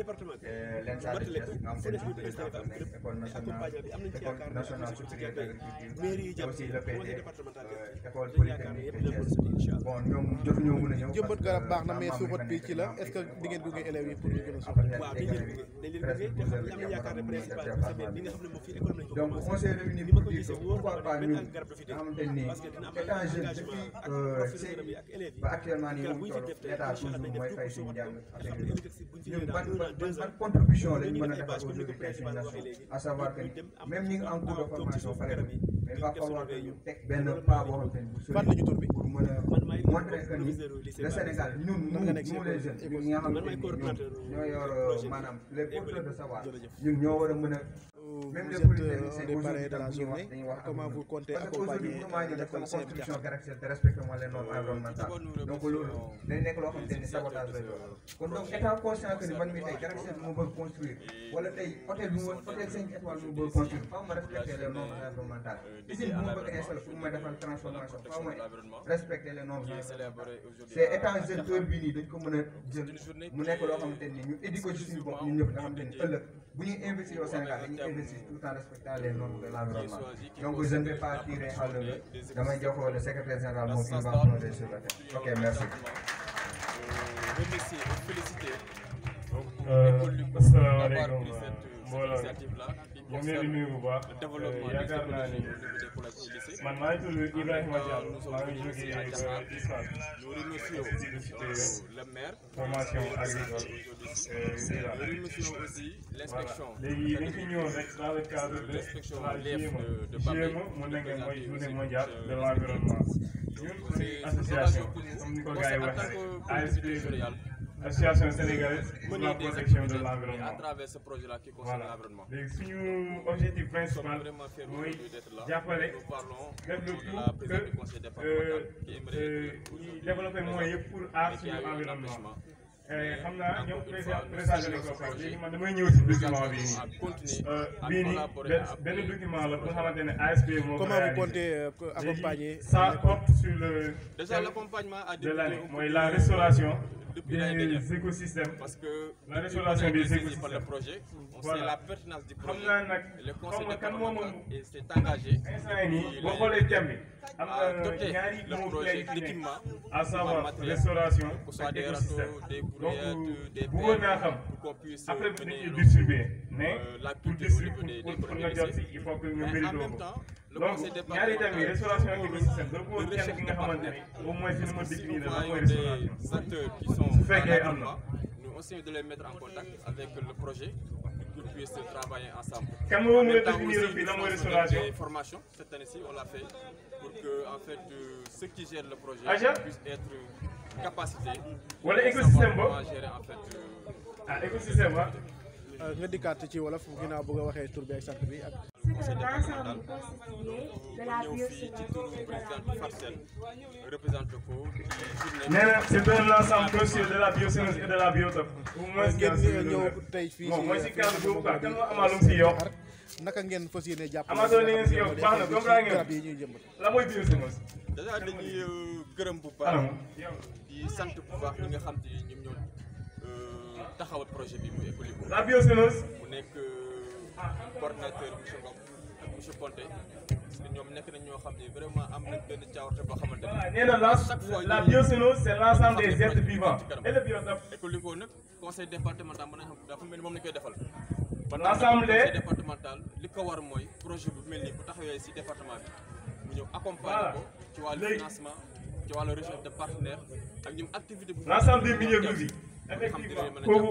l'ENSA de Thiès nga xamante ni suñu président fa nekk école nationale supérieure d'agriculture aussi le PT école polytechnique de Thiès bon ñoom jotuñoo mën a ñëw jëmbat garab baax na mais suuxat bi ci la est-ce que di ngeen gunge élèves yi pour ñu gën a suuxat donc on s'est réunis pour dire que pourquoi pas ñun nga xamante ni étant jeune depuis ba actuellement nii moom toll l'état toujours mooy fay suñu njàng avec ñun ban contribution lañ mën a defal aujourd'hui tey suñu nation à savoir que même ñi ngi en cours de formation pare mais il va falloir que ñu teg benn pas boo xamante ni bu sori pour mën a montrer que ni le Sénégal ñun nous les jeunes ñun ñi nga xamante ni ñoo yor maanaam les porteurs de savoir ñun ñoo war a mën a même les politiciens aujourd'hui dañuy wax comment vous comptez parce que aujourd'hui mënumaa ñu def sama construction caractère te respecté moi les normes environnementales donc loolu day nekk loo xamante ni sabotage lay doon kon donc état conscient que ni man mii tey caractère bi mu bëgg construire wala tey hôtel bi mu hôtel 5 étoiles bi mu bëgg construire faaw ma respecter les normes environnementales usine bi mu bëgg installer pour ma defal transformation faaw ma respecter les normes environnementales c'est étant jeune heure bii nii dañ ko mën a jël mu nekk loo xamante ni ñu éduquer ci suñu bopp ñun ñëpp nga xamante ni ëllëg bu ñuy investir au Sénégal dañuy investir tout en respectant les normes de l'environnement donc je ne vais pas tirer à l'heure damay jox le secrétaire général moom il va plonger sur le terrain. Ok, merci. Remercier et féliciter asalaamaaleykum mbooloo ñu ngi leen di nuyu bu baax yaakaar naa ni man maa ngi tudd Ibrahima Diallo maa ngi jógee ba ISPA formation agricole léegi dañ fi ñëwoon rek dans le cadre de la GIEMA mu nekk mooy journée mondiale de l'environnement ñun suñu association comme ni ko gars yi waxee ASP Association sénégalaise pour la protection de l'environnement. Voilà. léegi suñu objectif principal mooy jàppale def le tout que développer moyens yëpp pour aar suñu environnement. xam naa ñoom présenté nañ ko sax léegi man damay ñëw si document bii nii benn document la boo xamante ne ASP moo ko comment vous comptez accompagner ça porte sur le de l'année mooy la restauration des écosystèmes parce que la restauration des écosystèmes par le projet on sait la pertinence du projet xam naa nag le conseil départemental s'est engagé instant yii nii boo xoolee thème bi am na ñaari mots clés à savoir restauration ak écosystème donc bëggoon naa xam après bu ñu distribuer mais pour distribuer pour nga jot si il faut que nga mérito ko donc ñaari thèmes yi restauration ak écosystème da bëggoon kenn ki nga xamante ne au moins si ma définir lan mooy restauration su fekkee am na nous essayons de les mettre en contact avec le projet pour qu'ils puissent travailler ensemble. Quand vous me définir fii lan mooy restauration formation cette année-ci on l'a fait pour que en fait ceux qui gèrent le projet puissent être capacité wala écosystème ba gérer en fait écosystème ba nga dikkaat ci wolof ginnaaw bëgg a waxee tur bi ak sant bi ak conseil départemental ñëw fii ci turu président Fatou représente ko nee na c'est un ensemble constitué de la biocénose et de la biotope ngeen ñëw tey fii moom mooy si cadre boobu quoi kan moo amaa lu mu si yokk naka ngeen fas yéene jàpp amaatoo li ngeen si yokk baax na comprendre ngeen garab yi ñuy jëmbat la mooy biocénose déjà dañuy gërëm bu baax di sant bu baax ñi nga xam te ni ñoom ñoo taxawal projet bi muy Ecolico la biocénose mu nekk coordinateur monsieur Ngom ak monsieur Conté parce que ñoom nekk nañ ñoo xam ne vraiment am nañ benn caawarte boo xamante ne nee na la biocénose c'est l'ensemble des êtres vivants et le biotope Ecolico nag conseil départemental mën nañ xam dafa mel ni moom lañ koy defal l'ensemble des conseil départemental li ko war mooy projet bu mel nii bu taxawee si département bi mu ñëw accompagner ko ci wàllu financement ci wàllu recherche de partenaires ak ñoom activité bu l'ensemble des milieux de vie effectivement kooku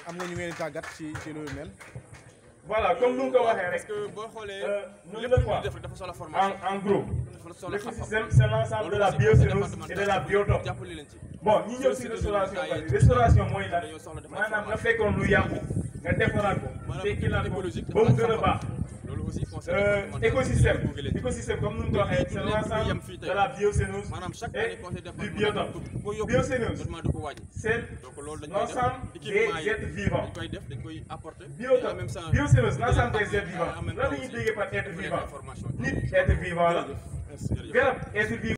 am nga ñu ngeen tàggat ci loolu mel. voilà comme nu nga ko waxee rek. parce que boo xoolee lépp lu ñu def dafa soxla formation. en gros l'écosystème c'est l'ensemble de la biocénose et de la biotope. bon ñi ñëw si restauration bari restauration mooy lan maanaam nga fekkoon lu yàqu nga defaraat ko tekkilaat ko ba mu gën a baax écosystème comme nous l'avons dit, c'est l'ensemble de la biocénose et du biotope. Biocénose, c'est l'ensemble des êtres vivants. Biocénose, l'ensemble des êtres vivants. Là, nous disons pas être vivant. Ni être vivant là. Être vivant.